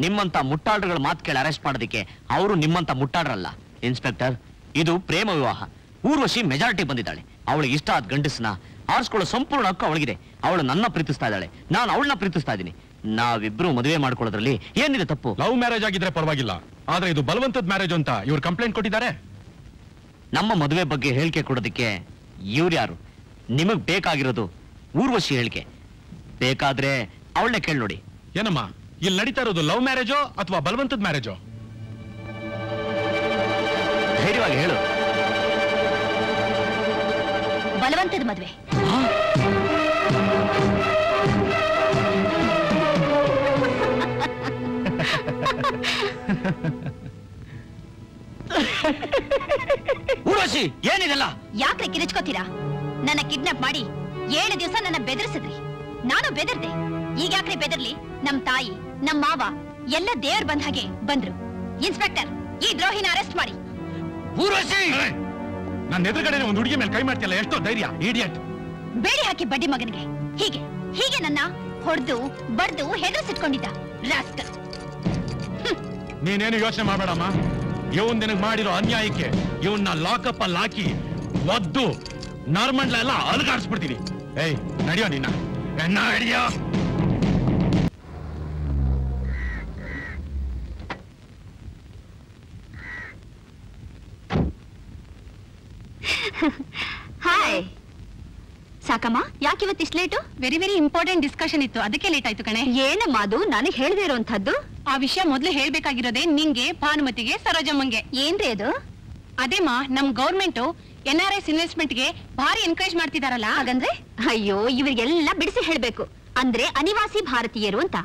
ನಿಮ್ಮಂತ ಮುಟ್ಟಾಡ್ರುಗಳ ಮಾತು ಕೇಳಿ ಅರೆಸ್ಟ್ ಮಾಡೋದಕ್ಕೆ ಅವರು ನಿಮ್ಮಂತ ಮುಟ್ಟಾಡ್ರಲ್ಲ. ಇನ್ಸ್ಪೆಕ್ಟರ್, ಇದು ಪ್ರೇಮ ವಿವಾಹ. ಊರ್ವಶಿ ಮೆಜಾರಿಟಿ ಬಂದಿದ್ದಾಳೆ. ಅವಳಿಗೆ ಇಷ್ಟ ಆದ ಗಂಡಸನ ಆರಿಸ್ಕೊಳ್ಳೋ ಸಂಪೂರ್ಣ ಹಕ್ಕು ಅವಳಿಗಿದೆ. ಅವಳು ನನ್ನ ಪ್ರೀತಿಸ್ತಾ ಇದ್ದಾಳೆ, ನಾನು ಅವಳನ್ನ ಪ್ರೀತಿಸ್ತಾ ಇದ್ದೀನಿ. ನಾವಿಬ್ರು ಮದುವೆ ಮಾಡ್ಕೊಳ್ಳೋದ್ರಲ್ಲಿ ಏನಿದೆ ತಪ್ಪು? ಲವ್ ಮ್ಯಾರೇಜ್ ಆಗಿದ್ರೆ ಪರವಾಗಿಲ್ಲ, ಆದ್ರೆ ಇದು ಬಲವಂತದ ಮ್ಯಾರೇಜ್ ಅಂತ ಇವ್ರು ಕಂಪ್ಲೇಂಟ್ ಕೊಟ್ಟಿದ್ದಾರೆ. ನಮ್ಮ ಮದುವೆ ಬಗ್ಗೆ ಹೇಳಿಕೆ ಕೊಡೋದಕ್ಕೆ ಇವ್ರು ಯಾರು? ನಿಮಗ್ ಬೇಕಾಗಿರೋದು ಊರ್ವಶಿ ಹೇಳಿಕೆ. ಬೇಕಾದ್ರೆ ಅವಳನ್ನೇ ಕೇಳಿ ನೋಡಿ. ಏನಮ್ಮ, ಇಲ್ಲಿ ನಡೀತಾ ಇರೋದು ಲವ್ ಮ್ಯಾರೇಜೋ ಅಥವಾ ಬಲವಂತದ ಮ್ಯಾರೇಜೋ? ಧೈರ್ಯವಾಗಿ ಹೇಳು. ಬಲವಂತದ ಮದುವೆ. ಊರ್ವಶಿ, ಏನಿದೆಲ್ಲ? ಯಾಕ್ರೆ ಕಿರಿಚ್ಕೋತೀರಾ? ನನ್ನ ಕಿಡ್ನಾಪ್ ಮಾಡಿ 7 ದಿವಸ ನನ್ನ ಬೆದರಿಸಿದ್ರಿ. ನಾನು ಬೆದರ್ದೆ. ಈಗ ಯಾಕ್ರೆ ಬೆದರ್ಲಿ? ನಮ್ ತಾಯಿ, ನಮ್ ಮಾವ ಎಲ್ಲ ದೇವ್ರ ಬಂದ ಹಾಗೆ ಬಂದ್ರು. ಇನ್ಸ್ಪೆಕ್ಟರ್, ಈ ದ್ರೋಹಿನ ಅರೆಸ್ಟ್ ಮಾಡಿ. ಊರ್ವಶಿ, ನನ್ನ ಎದುರುಗಡೆ ಒಂದು ಹುಡುಗಿ ಮೇಲೆ ಕೈ ಮಾಡ್ತಿಲ್ಲ, ಎಷ್ಟೋ ಧೈರ್ಯ! ಇಡಿಯಟ್! ಬೇಡಿ ಹಾಕಿ ಬಡ್ಡಿ ಮಗನಿಗೆ ಹೀಗೆ ನನ್ನ ಹೊಡೆದು ಬಡ್ದು ಹೆದರ್ಸಿಟ್ಕೊಂಡಿದ್ದ ರಾಸ್ಕಲ್. ನೀನೇನು ಯೋಚನೆ ಮಾಡಬೇಡಮ್ಮ. ಇವನ್ ನಿನಗೆ ಮಾಡಿರೋ ಅನ್ಯಾಯಕ್ಕೆ ಇವನ್ನ ಲಾಕಪ್ ಅಲ್ಲಿ ಹಾಕಿ ಒದ್ದು ನಾರ್ಮಂಡ್ಲ ಎಲ್ಲ ಅಲುಗಾಡಿಸ್ಬಿಡ್ತೀನಿ. ಏಯ್, ನಡಿಯೋ ನಿನ್ನ ನಡಿಯೋ. ಹಾಯ್ ಸಾಕಮ್ಮ, ಯಾಕೆ ಇವತ್ತಿಷ್ಟು ಲೇಟು? ವೆರಿ ಇಂಪಾರ್ಟೆಂಟ್ ಡಿಸ್ಕಷನ್ ಇತ್ತು, ಅದಕ್ಕೆ ಲೇಟ್ ಆಯ್ತು ಕಣೆ. ಏನಮ್ಮ ಅದು? ನನಗೆ ಹೇಳದೇ ಇರುವಂತದ್ದು? ಆ ವಿಷಯ ಮೊದಲು ಹೇಳ್ಬೇಕಾಗಿರೋದೇ ನಿಂಗೆ, ಭಾನುಮತಿಗೆ, ಸರೋಜಮ್ಮಂಗೆ. ಏನ್ರಿ ಅದು? ಅದೇಮ್ಮ, ನಮ್ ಗೌರ್ಮೆಂಟ್ NRS ಇನ್ವೆಸ್ಟ್ಮೆಂಟ್ಗೆ ಭಾರಿ ಎನ್ಕರೇಜ್ ಮಾಡ್ತಿದಾರಲ್ಲ. ಹಾಗಂದ್ರೆ? ಅಯ್ಯೋ, ಇವರಿಗೆಲ್ಲ ಬಿಡಿಸಿ ಹೇಳ್ಬೇಕು. ಅಂದ್ರೆ ಅನಿವಾಸಿ ಭಾರತೀಯರು ಅಂತ.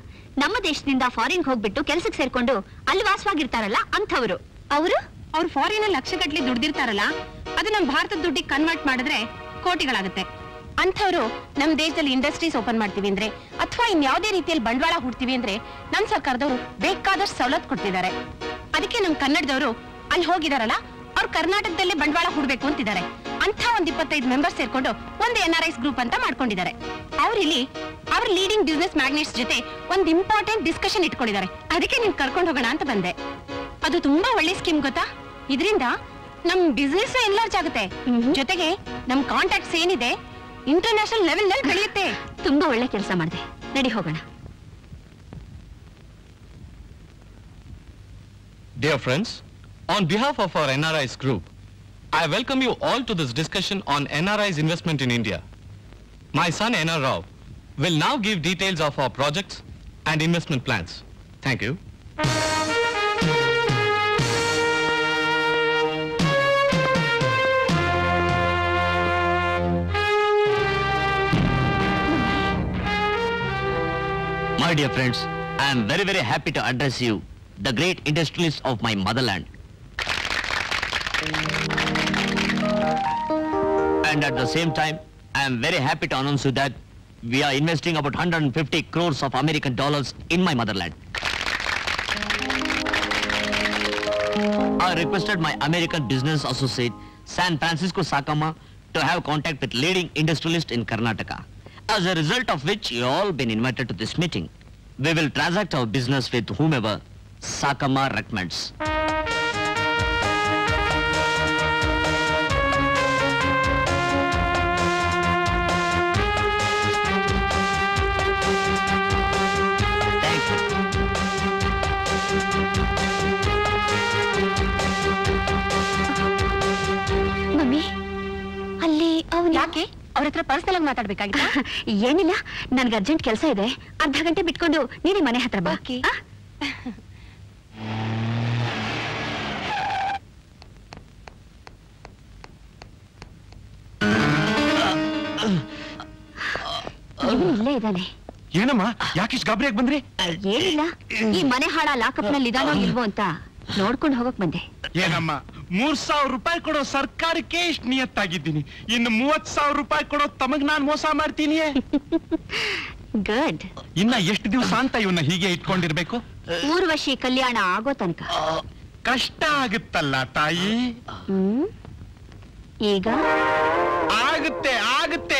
ನಮ್ಮ ದೇಶದಿಂದ ಫಾರಿನ್ ಹೋಗ್ಬಿಟ್ಟು ಕೆಲ್ಸಕ್ಕೆ ಸೇರ್ಕೊಂಡು ಅಲ್ಲಿ ವಾಸವಾಗಿರ್ತಾರಲ್ಲ ಅಂಥವ್ರು. ಅವ್ರು ಫಾರಿನ್ ಲಕ್ಷಗಟ್ಲೆ ದುಡ್ದಿರ್ತಾರಲ್ಲ, ಅದು ನಮ್ ಭಾರತದ ದುಡ್ಡಿಗೆ ಕನ್ವರ್ಟ್ ಮಾಡಿದ್ರೆ ಕೋಟಿಗಳಾಗುತ್ತೆ. ಅಂಥವ್ರು ನಮ್ ದೇಶದಲ್ಲಿ ಇಂಡಸ್ಟ್ರೀಸ್ ಓಪನ್ ಮಾಡ್ತೀವಿ ಅಂದ್ರೆ ಅಥವಾ ಇನ್ಯಾವುದೇ ರೀತಿಯಲ್ಲಿ ಬಂಡವಾಳ ಹೂಡ್ತೀವಿ ಅಂದ್ರೆ ನಮ್ ಸರ್ಕಾರದವರು ಬೇಕಾದಷ್ಟು ಸವಲತ್ತು ಕೊಡ್ತಿದ್ದಾರೆ. ಅದಕ್ಕೆ ನಮ್ ಕನ್ನಡದವರು ಅಲ್ಲಿ ಹೋಗಿದಾರಲ್ಲ, ಅವ್ರು ಕರ್ನಾಟಕದಲ್ಲೇ ಬಂಡವಾಳ ಹೂಡ್ಬೇಕು ಅಂತಿದ್ದಾರೆ. ಅಂತ ಒಂದ್ 25 ಮೆಂಬರ್ಸ್ ಸೇರ್ಕೊಂಡು ಒಂದು NRS ಗ್ರೂಪ್ ಅಂತ ಮಾಡ್ಕೊಂಡಿದ್ದಾರೆ. ಅವ್ರಿಲ್ಲಿ ಅವ್ರ ಲೀಡಿಂಗ್ ಬಿಸ್ನೆಸ್ ಮ್ಯಾಗ್ನೆಟ್ಸ್ ಜೊತೆ ಒಂದ್ ಇಂಪಾರ್ಟೆಂಟ್ ಡಿಸ್ಕಷನ್ ಇಟ್ಕೊಂಡಿದ್ದಾರೆ. ಅದಕ್ಕೆ ನೀನ್ ಕರ್ಕೊಂಡು ಹೋಗೋಣ ಅಂತ ಬಂದೆ. ಅದು ತುಂಬಾ ಒಳ್ಳೆ ಸ್ಕೀಮ್ ಗೊತ್ತಾ? ಇದರಿಂದ ನಮ್ ಬಿಸ್ನೆಸ್ ಎನ್ಲಾರ್ಜ್ ಆಗುತ್ತೆ, ಜೊತೆಗೆ ನಮ್ ಕಾಂಟ್ಯಾಕ್ಟ್ಸ್ ಏನಿದೆ ಇಂಟರ್ನ್ಯಾಷನಲ್ ಲೆವೆಲ್ ನಲ್ಲಿ ಬೆಳೆಯುತ್ತೆ. ತುಂಬಾ ಒಳ್ಳೆ ಕೆಲಸ ಮಾಡಿದೆ, ನಡಿ ಹೋಗೋಣ. Dear friends, on behalf of our NRIs group, I welcome you all to this discussion on NRIs investment in India. My son NR Rao will now give details of our projects and investment plans. Thank you. My dear friends, I am very, very happy to address you, the great industrialists of my motherland. And at the same time, I am very happy to announce you that we are investing about 150 crores of American dollars in my motherland. I requested my American business associate, San Francisco Sakama, to have contact with leading industrialists in Karnataka. As a result of which, you all been invited to this meeting. We will transact our business with whomever Sakama recommends. Thank you. Mummy, ಅಲ್ಲಿ ಅವನು ಯಾಕೆ ಅವ್ರ ಹತ್ರ personal ಆಗಿ ಮಾತಾಡ್ಬೇಕಾಗಿತ್ತ? ಏನಿಲ್ಲ, ನನ್ಗೆ urgent ಕೆಲಸ ಇದೆ. ಅರ್ಧ ಗಂಟೆ ಬಿಟ್ಕೊಂಡು ನೀನೇ ಮನೆ ಹತ್ರ ಬಾ. Okay. ಆ? ಇವ್ನು ಇಲ್ಲೇ ಇದ್ದಾನೆ. ಏನಮ್ಮ ಯಾಕಿಷ್ಟು ಗಾಬರಿಯಾಗಿ ಬಂದ್ರಿ? ಏನಿಲ್ಲ, ಈ ಮನೆ ಹಾಳ ಲಾಕಪ್ ನಲ್ಲಿ ಇದಾನೋ ಇಲ್ವೋ ಅಂತ ನೋಡ್ಕೊಂಡು ಹೋಗಕ್ ಬಂದೆ. ಏನಮ್ಮ 3,000 ರೂಪಾಯಿ ಕೊಡೋ ಸರ್ಕಾರಕ್ಕೆ ಇಷ್ಟು ನಿಯತ್ತಾಗಿದ್ದೀನಿ, ಇನ್ನು 30,000 ರೂಪಾಯಿ ಕೊಡೋ ತಮಗ್ ನಾನ್ ಮೋಸ ಮಾಡ್ತೀನಿ. ಗುಡ್. ಇನ್ನ ಎಷ್ಟು ದಿವಸ ಅಂತ ಇವನ್ನ ಹೀಗೆ ಇಟ್ಕೊಂಡಿರ್ಬೇಕು? ಊರ್ವಶಿ ಕಲ್ಯಾಣ ಆಗೋ ತನಕ. ಕಷ್ಟ ಆಗುತ್ತಲ್ಲ ತಾಯಿ. ಈಗ ಆಗುತ್ತೆ ಆಗುತ್ತೆ.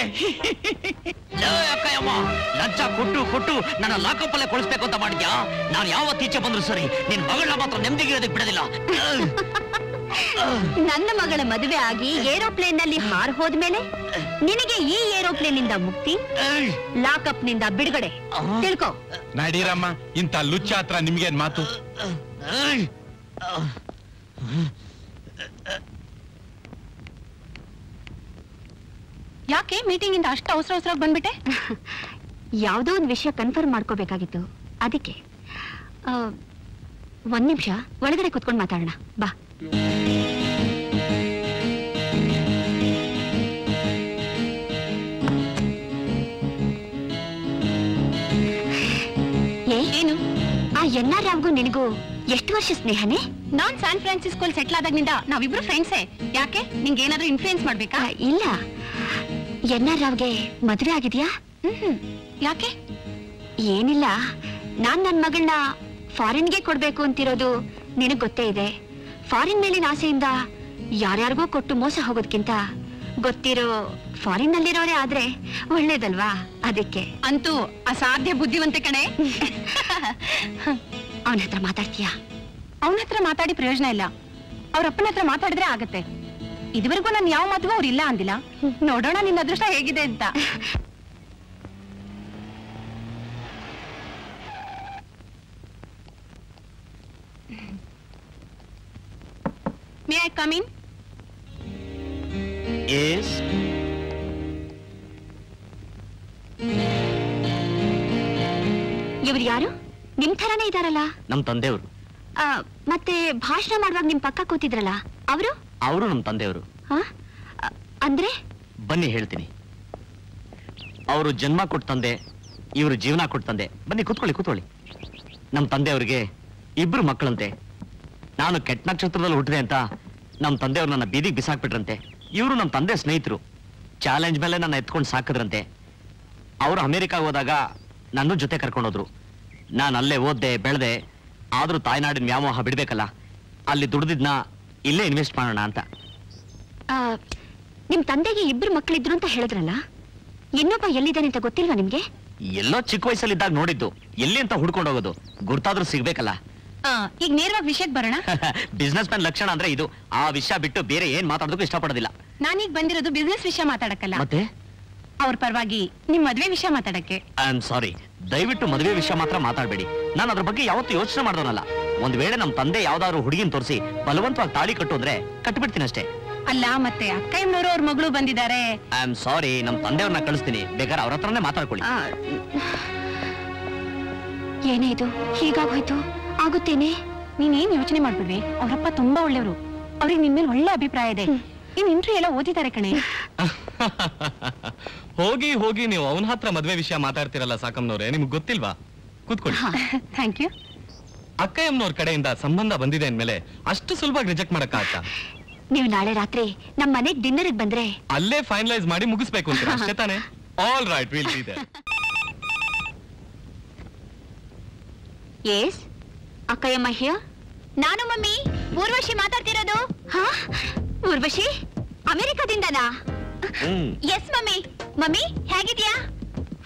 ಅಕ್ಕಯ್ಯಮ್ಮ, ಲಂಚ ಕೊಟ್ಟು ಕೊಟ್ಟು ನನ್ನ ಲಾಕಪ್ಪಲ್ಲೇ ಕೊಳಿಸ್ಬೇಕು ಅಂತ ಮಾಡಿದ್ಯಾ? ನಾನು ಯಾವತ್ತೀಚೆ ಬಂದ್ರು ಸರಿ, ನಿನ್ ಮಗಳನ್ನ ಮಾತ್ರ ನೆಮ್ಮದಿಗಿರೋದಕ್ಕೆ ಬಿಡೋದಿಲ್ಲ. ನನ್ನ ಮಗಳ ಮದುವೆ ಆಗಿ ಏರೋಪ್ಲೇನ್ ನಲ್ಲಿ ಹಾರ್ ಹೋದ್ಮೇಲೆ ನಿನಗೆ ಈ ಏರೋಪ್ಲೇನ್ ನಿಂದ ಮುಕ್ತಿ, ಲಾಕಪ್ ನಿಂದ ಬಿಡುಗಡೆ. ತಿಳ್ಕೊ. ನಡೀರಮ್ಮ, ಇಂಥ ಲುಚ್ಚ ಹತ್ರ ನಿಮ್ಗೇನ್ ಮಾತು? ಯಾಕೆ ಮೀಟಿಂಗ್ ಇಂದ ಅಷ್ಟು ಅವಸರವಾಗಿ ಬಂದ್ಬಿಟ್ಟೆ? ಯಾವ್ದೋ ಒಂದು ವಿಷಯ ಕನ್ಫರ್ಮ್ ಮಾಡ್ಕೋಬೇಕಾಗಿತ್ತು, ಅದಕ್ಕೆ. ಒಂದ್ ನಿಮಿಷ ಒಳಗಡೆ ಕುತ್ಕೊಂಡು ಮಾತಾಡೋಣ ಬಾ. ಏನು? ಆ NR ರಾವ್ಗೂ ನಿನಗೂ ಎಷ್ಟು ವರ್ಷ ಸ್ನೇಹನೇ? ನಾನ್ ಸ್ಯಾನ್ ಫ್ರಾನ್ಸಿಸ್ಕೋಲ್ ಸೆಟ್ಲ್ ಆದಾಗಿನಿಂದ ನಾವಿಬ್ರು ಫ್ರೆಂಡ್ಸೇ. ಯಾಕೆ ನಿಂಗೆ ಏನಾದ್ರೂ ಇನ್ಫ್ಲೂಯೆನ್ಸ್ ಮಾಡ್ಬೇಕಾ? ಇಲ್ಲ, NR ರಾವ್ಗೆ ಮದುವೆ ಆಗಿದ್ಯಾ? ಯಾಕೆ? ಏನಿಲ್ಲ, ನಾನ್ ನನ್ ಮಗಳನ್ನ ಫಾರಿನ್ಗೆ ಕೊಡ್ಬೇಕು ಅಂತಿರೋದು ನಿನಗ್ ಗೊತ್ತೇ ಇದೆ. ಫಾರಿನ್ ಮೇಲಿನ ಆಸೆಯಿಂದ ಯಾರ್ಯಾರಿಗೋ ಕೊಟ್ಟು ಮೋಸ ಹೋಗೋದ್ಕಿಂತ ಗೊತ್ತಿರೋ ಫಾರಿನ್ ನಲ್ಲಿರೋರೇ ಆದ್ರೆ ಒಳ್ಳೇದಲ್ವಾ, ಅದಕ್ಕೆ. ಅಂತೂ ಅಸಾಧ್ಯ ಬುದ್ಧಿವಂತೆ ಕಣೆ. ಅವನ ಹತ್ರ ಮಾತಾಡ್ತೀಯಾ? ಅವನ ಹತ್ರ ಮಾತಾಡಿ ಪ್ರಯೋಜನ ಇಲ್ಲ, ಅವ್ರ ಅಪ್ಪನ ಹತ್ರ ಮಾತಾಡಿದ್ರೆ ಆಗತ್ತೆ. ಇದುವರೆಗೂ ನಾನು ಯಾವ ಮಾತುಗೂ ಅವ್ರು ಇಲ್ಲ ಅಂದಿಲ್ಲ. ನೋಡೋಣ ನಿನ್ನ ಅದೃಷ್ಟ ಹೇಗಿದೆ ಅಂತ. May I come in? Yes. ಇವ್ರು ಯಾರು? ನಿಮ್ ಥರಾನೇ ಇದಾರಲ್ಲ. ನಮ್ ತಂದೆಯವರು. ಮತ್ತೆ ಭಾಷಣ ಮಾಡುವಾಗ ನಿಮ್ ಪಕ್ಕ ಕೂತಿದ್ರಲ್ಲ, ಅವರು? ಅವರು ನಮ್ ತಂದೆಯವರು. ಅಂದ್ರೆ? ಬನ್ನಿ ಹೇಳ್ತೀನಿ. ಅವರು ಜನ್ಮ ಕೊಟ್ಟ ತಂದೆ, ಇವರು ಜೀವನ ಕೊಟ್ಟ ತಂದೆ. ಬನ್ನಿ ಕೂತ್ಕೊಳ್ಳಿ. ನಮ್ ತಂದೆಯವ್ರಿಗೆ 2 ಮಕ್ಕಳಂತೆ. ನಾನು ಕೆಟ್ಟ ನಕ್ಷತ್ರದಲ್ಲಿ ಹುಟ್ಟಿದೆ ಅಂತ ನಮ್ ತಂದೆಯವ್ರು ನನ್ನ ಬೀದಿಗೆ ಬಿಸಾಕ್ಬಿಟ್ರಂತೆ. ಇವರು ನಮ್ಮ ತಂದೆ ಸ್ನೇಹಿತರು. ಚಾಲೆಂಜ್ ಮೇಲೆ ನನ್ನ ಎತ್ಕೊಂಡು ಸಾಕಿದ್ರಂತೆ. ಅವರು ಅಮೆರಿಕಾಗ ಹೋದಾಗ ನನ್ನ ಜೊತೆ ಕರ್ಕೊಂಡೋದ್ರು. ನಾನು ಅಲ್ಲೇ ಓದ್ದೆ ಬೆಳೆದೆ. ಆದ್ರೂ ತಾಯ್ನಾಡಿನ ವ್ಯಾಮೋಹ ಬಿಡ್ಬೇಕಲ್ಲ, ಅಲ್ಲಿ ದುಡ್ದಿದ್ನ ಇಲ್ಲೇ ಇನ್ವೆಸ್ಟ್ ಮಾಡೋಣ ಅಂತ. ನಿಮ್ ತಂದೆಗೆ 2 ಮಕ್ಕಳಿದ್ರು ಅಂತ ಹೇಳಿದ್ರಲ್ಲ, ಇನ್ನೊಬ್ಬ ಎಲ್ಲಿದ್ದಾನೆ ಅಂತ ಗೊತ್ತಿಲ್ವಾ ನಿಮ್ಗೆ? ಎಲ್ಲೋ ಚಿಕ್ಕ ವಯಸ್ಸಲ್ಲಿದ್ದಾಗ ನೋಡಿದ್ದು. ಎಲ್ಲಿ ಅಂತ ಹುಡ್ಕೊಂಡು ಹೋಗೋದು, ಗುರ್ತಾದ್ರೂ ಸಿಗ್ಬೇಕಲ್ಲ. ಈಗ ನೇರವಾಗಿ ವಿಷಯಕ್ಕೆ ಬರೋಣ. ಬಿಸ್ನೆಸ್ ಮ್ಯಾನ್ ಲಕ್ಷಣ ಅಂದ್ರೆ ಇದು. ಆ ವಿಷಯ ಬಿಟ್ಟು ಬೇರೆ ಏನ್ ಮಾತಾಡೋದಕ್ಕೂ ಇಷ್ಟಪಡೋದಿಲ್ಲ. ನಾನೀಗ ಬಂದಿರೋದು ಬಿಸ್ನೆಸ್ ವಿಷಯ ಮಾತಾಡಕ್ಕಲ್ಲ, ಮತ್ತೆ ಅವ್ರ ಪರವಾಗಿ ನಿಮ್ ಮದ್ವೆ ವಿಷಯ ಮಾತಾಡಕ್ಕೆ. ಐ ಆಮ್ ಸಾರಿ, ದಯವಿಟ್ಟು ಮದುವೆ ವಿಷಯ ಮಾತ್ರ ಮಾತಾಡಬೇಡಿ. ನಾನು ಅದ್ರ ಬಗ್ಗೆ ಯಾವತ್ತೂ ಯೋಚನೆ ಮಾಡ್ದೋನಲ್ಲ. ಒಂದ್ ವೇಳೆ ನಮ್ ತಂದೆ ಯಾವ್ದಾದ್ರು ಹುಡುಗಿನ ತೋರಿಸಿ ಬಲವಂತವಾಗಿ ತಾಳಿ ಕಟ್ಟು ಅಂದ್ರೆ ಕಟ್ಬಿಡ್ತೀನಿ ಅಷ್ಟೇ. ಅಲ್ಲ, ಮತ್ತೆ ಅಕ್ಕಯ್ಯನವರು ಅವ್ರ ಮಗಳು ಬಂದಿದ್ದಾರೆ. ಐ ಆಮ್ ಸಾರಿ, ನಮ್ ತಂದೆಯವ್ರನ್ನ ಕಳಿಸ್ತೀನಿ, ಬೇಕಾದ್ರೆ ಅವ್ರ ಹತ್ರನೇ ಮಾತಾಡ್ಕೊಳ್ಳಿ. ಏನೇ ಇದು ಹೀಗಾಗೋಯ್ತು? ಆಗುತ್ತೇನೆ. ನೀನೇನ್ ಯೋಚನೆ ಮಾಡ್ಬಿಡ್ವಿ, ಅವ್ರಪ್ಪ ತುಂಬಾ ಒಳ್ಳೆಯವರು. ಅವ್ರಿಗೆ ನಿನ್ ಮೇಲೆ ಒಳ್ಳೆ ಅಭಿಪ್ರಾಯ ಇದೆ. ಇನ್ ಇಂಟರ್ವ್ಯೂ ಎಲ್ಲ ಓದಿದ್ದಾರೆ ಕಣೆ. ಹೋಗಿ ಹೋಗಿ ನೀವು ಅವನ ಹತ್ರ ಮದ್ವೆ ವಿಷಯ ಮಾತಾಡ್ತಿರಲ್ಲ ಸಾಕಮ್ನವ್ರೆ, ನಿಮ್ಗೆ ಗೊತ್ತಿಲ್ವಾ ಕೂತ್ಕೊಳ್ಳಿ. Thank you. ಅಕ್ಕಯ್ಯಮ್ಮನವ್ರ ಕಡೆಯಿಂದ ಸಂಬಂಧ ಬಂದಿದೆ ಅಂದ್ಮೇಲೆ ಅಷ್ಟು ಸುಲಭವಾಗಿ ರಿಜೆಕ್ಟ್ ಮಾಡಕ್ಕಾಗತ್ತಾ? ನೀವು ನಾಳೆ ರಾತ್ರಿ ನಮ್ಮ ಮನೆಗೆ ಡಿನ್ನರ್ಗೆ ಬಂದ್ರೆ ಅಲ್ಲೇ ಫೈನಲೈಸ್ ಮಾಡಿ ಮುಗಿಸ್ಬೇಕು ಅಂತ ಅಷ್ಟೇ ತಾನೆ? All right, will be there. Yes ಅಕ್ಕಯ್ಯಮ್ಮ ಹಿಯರ್. ನಾನು ಮಮ್ಮಿ ಊರ್ವಶಿ ಮಾತಾಡ್ತಿರೋದು. ಹಾ, ಊರ್ವಶಿ ಅಮೆರಿಕದಿಂದನಾ? Yes mummy. ಮಮ್ಮಿ ಹೇಗಿದ್ಯಾ?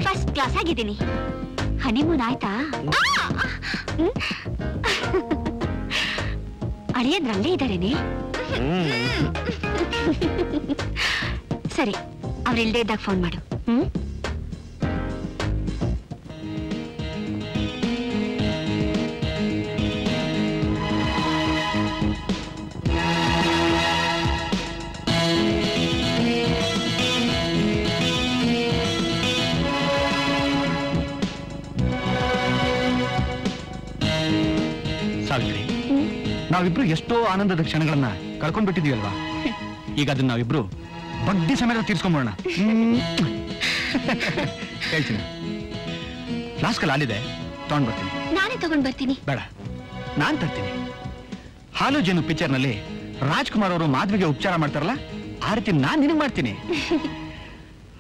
ಫಸ್ಟ್ ಕ್ಲಾಸ್ ಆಗಿದ್ದೀನಿ. ಹನಿಮೂನ್ ಆಯ್ತಾ? ಅಳಿಯಂದ್ರಲ್ಲೇ ಇದ್ದಾರೇನೆ. ಸರಿ, ಅವ್ರಿಲ್ದೇ ಇದ್ದಾಗ ಫೋನ್ ಮಾಡು. ಸಾವಿತ್ರಿ, ನಾವಿಬ್ರು ಎಷ್ಟೋ ಆನಂದದ ಕ್ಷಣಗಳನ್ನ ಕಳ್ಕೊಂಡ್ಬಿಟ್ಟಿದೀವಲ್ವಾ? ಈಗ ಅದನ್ನ ನಾವಿಬ್ರು ಬಡ್ಡಿ ಸಮೇತ ತೀರ್ಸ್ಕೊಂಬೋಣ. ಹೇಳ್ತೀನಿ, ಫ್ಲಾಸ್ಕಲ್ಲಿ ಹಾಲಿದೆ, ತಗೊಂಡ್ ಬರ್ತೀನಿ. ನಾನೇ ತಗೊಂಡ್ ಬರ್ತೀನಿ. ಬೇಡ, ನಾನ್ ತರ್ತೀನಿ. ಹಾಲು ಜೇನು ಪಿಕ್ಚರ್ ನಲ್ಲಿ ರಾಜ್ಕುಮಾರ್ ಅವರು ಮಾಧವಿಗೆ ಉಪಚಾರ ಮಾಡ್ತಾರಲ್ಲ, ಆ ರೀತಿ ನಾನ್ ನಿನಗ್ ಮಾಡ್ತೀನಿ.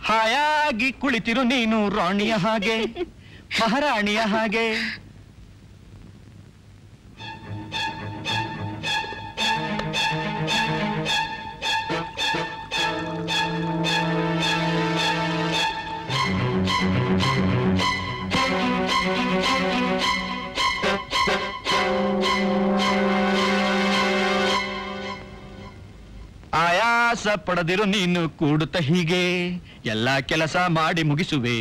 ಹಾಯಾಗಿ ಕುಳಿತಿರು ನೀನು ರಾಣಿಯ ಹಾಗೆ, ಮಹಾರಾಣಿಯ ಹಾಗೆ. ಆಯಾಸ ಪಡೆದಿರು ನೀನು ಕೂಡುತ್ತ ಹೀಗೆ, ಎಲ್ಲ ಕೆಲಸ ಮಾಡಿ ಮುಗಿಸುವೆ.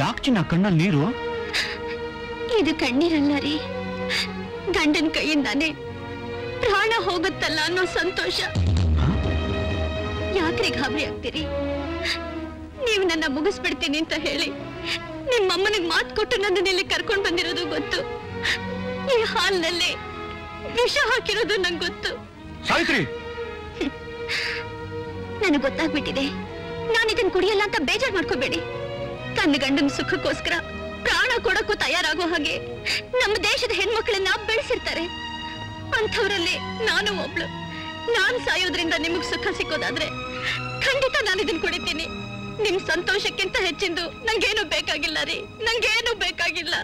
ಯಾಕೆ ಚಿನ್ನ ಕಣ್ಣಲ್ಲಿ ನೀರು? ಇದು ಕಣ್ಣೀರಲ್ಲ ರೀ, ಗಂಡನ ಕೈಯಿಂದಾನೆ ಪ್ರಾಣ ಹೋಗುತ್ತಲ್ಲ ಅನ್ನೋ ಸಂತೋಷ. ಯಾಕ್ರಿ ಗಾಬರಿ ಆಗ್ತೀರಿ? ನೀವು ನನ್ನ ಮುಗಿಸ್ಬಿಡ್ತೀನಿ ಅಂತ ಹೇಳಿ ನಿಮ್ಮಮ್ಮನಿಗೆ ಮಾತು ಕೊಟ್ಟು ನನ್ನನ್ನು ಇಲ್ಲಿ ಕರ್ಕೊಂಡು ಬಂದಿರೋದು ಗೊತ್ತು. ಈ ಹಾಲ್ನಲ್ಲಿ ವಿಷ ಹಾಕಿರೋದು ನಂಗೆ ಗೊತ್ತು. ಸಾವಿತ್ರಿ, ನನಗೆ ಗೊತ್ತಾಗ್ಬಿಟ್ಟಿದೆ. ನಾನು ಇದನ್ನ ಕುಡಿಯಲ್ಲ ಅಂತ ಬೇಜಾರು ಮಾಡ್ಕೋಬೇಡಿ. ತನ್ನ ಗಂಡನ ಸುಖಕ್ಕೋಸ್ಕರ ಪ್ರಾಣ ಕೊಡಕ್ಕೂ ತಯಾರಾಗೋ ಹಾಗೆ ನಮ್ಮ ದೇಶದ ಹೆಣ್ಮಕ್ಳನ್ನ ಬೆಳೆಸಿರ್ತಾರೆ. ಅಂಥವ್ರಲ್ಲಿ ನಾನು ಒಬ್ಳು. ನಾನ್ ಸಾಯೋದ್ರಿಂದ ನಿಮಗ್ ಸುಖ ಸಿಕ್ಕೋದಾದ್ರೆ ಖಂಡಿತ ನಾನು ಇದನ್ನ ಕುಡಿತೀನಿ. ನಿಮ್ ಸಂತೋಷಕ್ಕಿಂತ ಹೆಚ್ಚಿಂದು ನಂಗೇನು ಬೇಕಾಗಿಲ್ಲ ರೀ, ನಂಗೇನು ಬೇಕಾಗಿಲ್ಲ.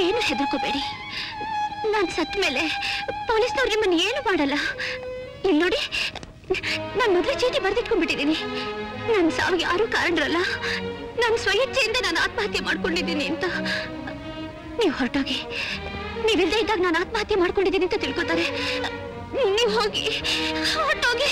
ಏನು ಹೆದರ್ಕೋಬೇಡಿ. ನಾನ್ ಸತ್ ಮೇಲೆ ಪೊಲೀಸ್ನವ್ರು ನಿಮ್ಮನ್ನ ಏನು ಮಾಡಲ್ಲ. ಇಲ್ಲಿ ನೋಡಿ, ನಾನು ಮೊದಲೇ ಚೀಟಿ ಬರೆದಿಟ್ಕೊಂಡ್ಬಿಟ್ಟಿದ್ದೀನಿ. ನನ್ನ ಸಾವಿಗೆ ಯಾರೂ ಕಾರಣರಲ್ಲ. ನಾನು ಸ್ವಇಚ್ಛೆಯಿಂದ ನಾನು ಆತ್ಮಹತ್ಯೆ ಮಾಡ್ಕೊಂಡಿದ್ದೀನಿ ಅಂತ. ನೀವು ಹೊರಟೋಗಿ, ನೀವಿಲ್ಲದೆ ಇದ್ದಾಗ ನಾನು ಆತ್ಮಹತ್ಯೆ ಮಾಡ್ಕೊಂಡಿದ್ದೀನಿ ಅಂತ ತಿಳ್ಕೊತಾರೆ. ನೀವು ಹೋಗಿ, ಹೊರಟೋಗಿ.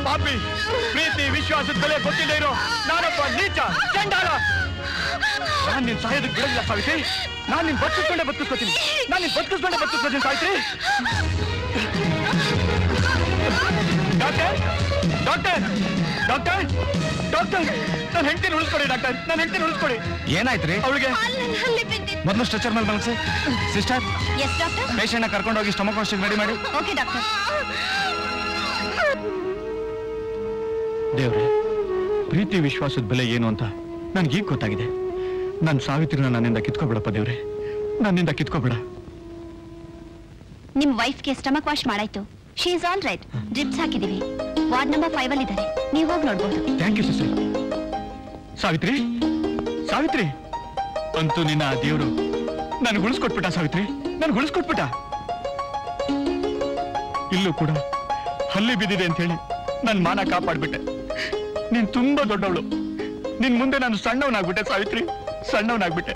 ಪಾಪಿ, ಪ್ರೀತಿ ವಿಶ್ವಾಸದ ಬೆಲೆ ಗೊತ್ತಿಲ್ಲದೆ ಇರೋ ನಾನೊಬ್ಬ ನೀಚ ಚಂಡಾಲ. ನಾನ್ ನಿನ್ ಸಾಯೋದಕ್ಕೆ ಬಿಡಲಿಲ್ಲ ಸಾವಿತ್ರಿ. ನಾನ್ ನಿನ್ ಬದುಕಿಸ್ಕೊಂಡೆ ಬದುಕಿಸ್ಕೊತೀನಿ. Savitri. Doctor, doctor, doctor, doctor, ನನ್ನ ಹೆಂಡತಿನ ಉಳಿಸ್ಕೊಡಿ. ಡಾಕ್ಟರ್, ನನ್ನ ಹೆಂಡತಿನ ಉಳಿಸ್ಕೊಡಿ. ಏನಾಯ್ತ್ರಿ ಅವಳಿಗೆ? ಮೊದಲು ಸ್ಟ್ರೆಚರ್ ಮೇಲೆ ಮಲಗಿಸಿ. ಸಿಸ್ಟರ್, ಪೇಷಂಟ್ ನ ಕರ್ಕೊಂಡು ಹೋಗಿ ಸ್ಟಮಕ್ ವಾಷಿಂಗ್ ರೆಡಿ ಮಾಡಿ. Okay doctor. ದೇವ್ರೆ, ಪ್ರೀತಿ ವಿಶ್ವಾಸದ ಬೆಲೆ ಏನು ಅಂತ ನನ್ಗೀಗ ಗೊತ್ತಾಗಿದೆ. ನನ್ನ ಸಾವಿತ್ರಿನ ನನ್ನಿಂದ ಕಿತ್ಕೋಬೇಡಪ್ಪ ದೇವ್ರೆ, ನನ್ನಿಂದ ಕಿತ್ಕೋಬೇಡ. ನಿಮ್ ವೈಫ್ಗೆ ಸ್ಟಮಕ್ ವಾಶ್ ಮಾಡಾಯ್ತು. She is all right. Drips ಹಾಕಿದೀವಿ. ವಾರ್ಡ್ ನಂಬರ್ 5 ಅಲ್ಲಿ ಇದ್ದಾರೆ. ನೀವು ಹೋಗಿ ನೋಡ್ಬೋದು. Thank you sister. Savitri, Savitri, ಅಂತೂ ನಿನ್ನ ದೇವ್ರು ನನ್ಗೆ ಉಳಿಸ್ಕೊಟ್ಬಿಟ್ಟ. ಸಾವಿತ್ರಿ, ನನ್ಗೆ ಉಳಿಸ್ಕೊಟ್ಬಿಟ್ಟ. ಇಲ್ಲೂ ಕೂಡ ಹಲ್ಲಿ ಬಿದ್ದಿದೆ ಅಂತ ಹೇಳಿ ನನ್ ಮಾನ ಕಾಪಾಡ್ಬಿಟ್ಟೆ. ನೀನ್ ತುಂಬಾ ದೊಡ್ಡವಳು. ನಿನ್ ಮುಂದೆ ನಾನು ಸಣ್ಣವನಾಗ್ಬಿಟ್ಟೆ ಸಾವಿತ್ರಿ, ಸಣ್ಣವನಾಗ್ಬಿಟ್ಟೆ.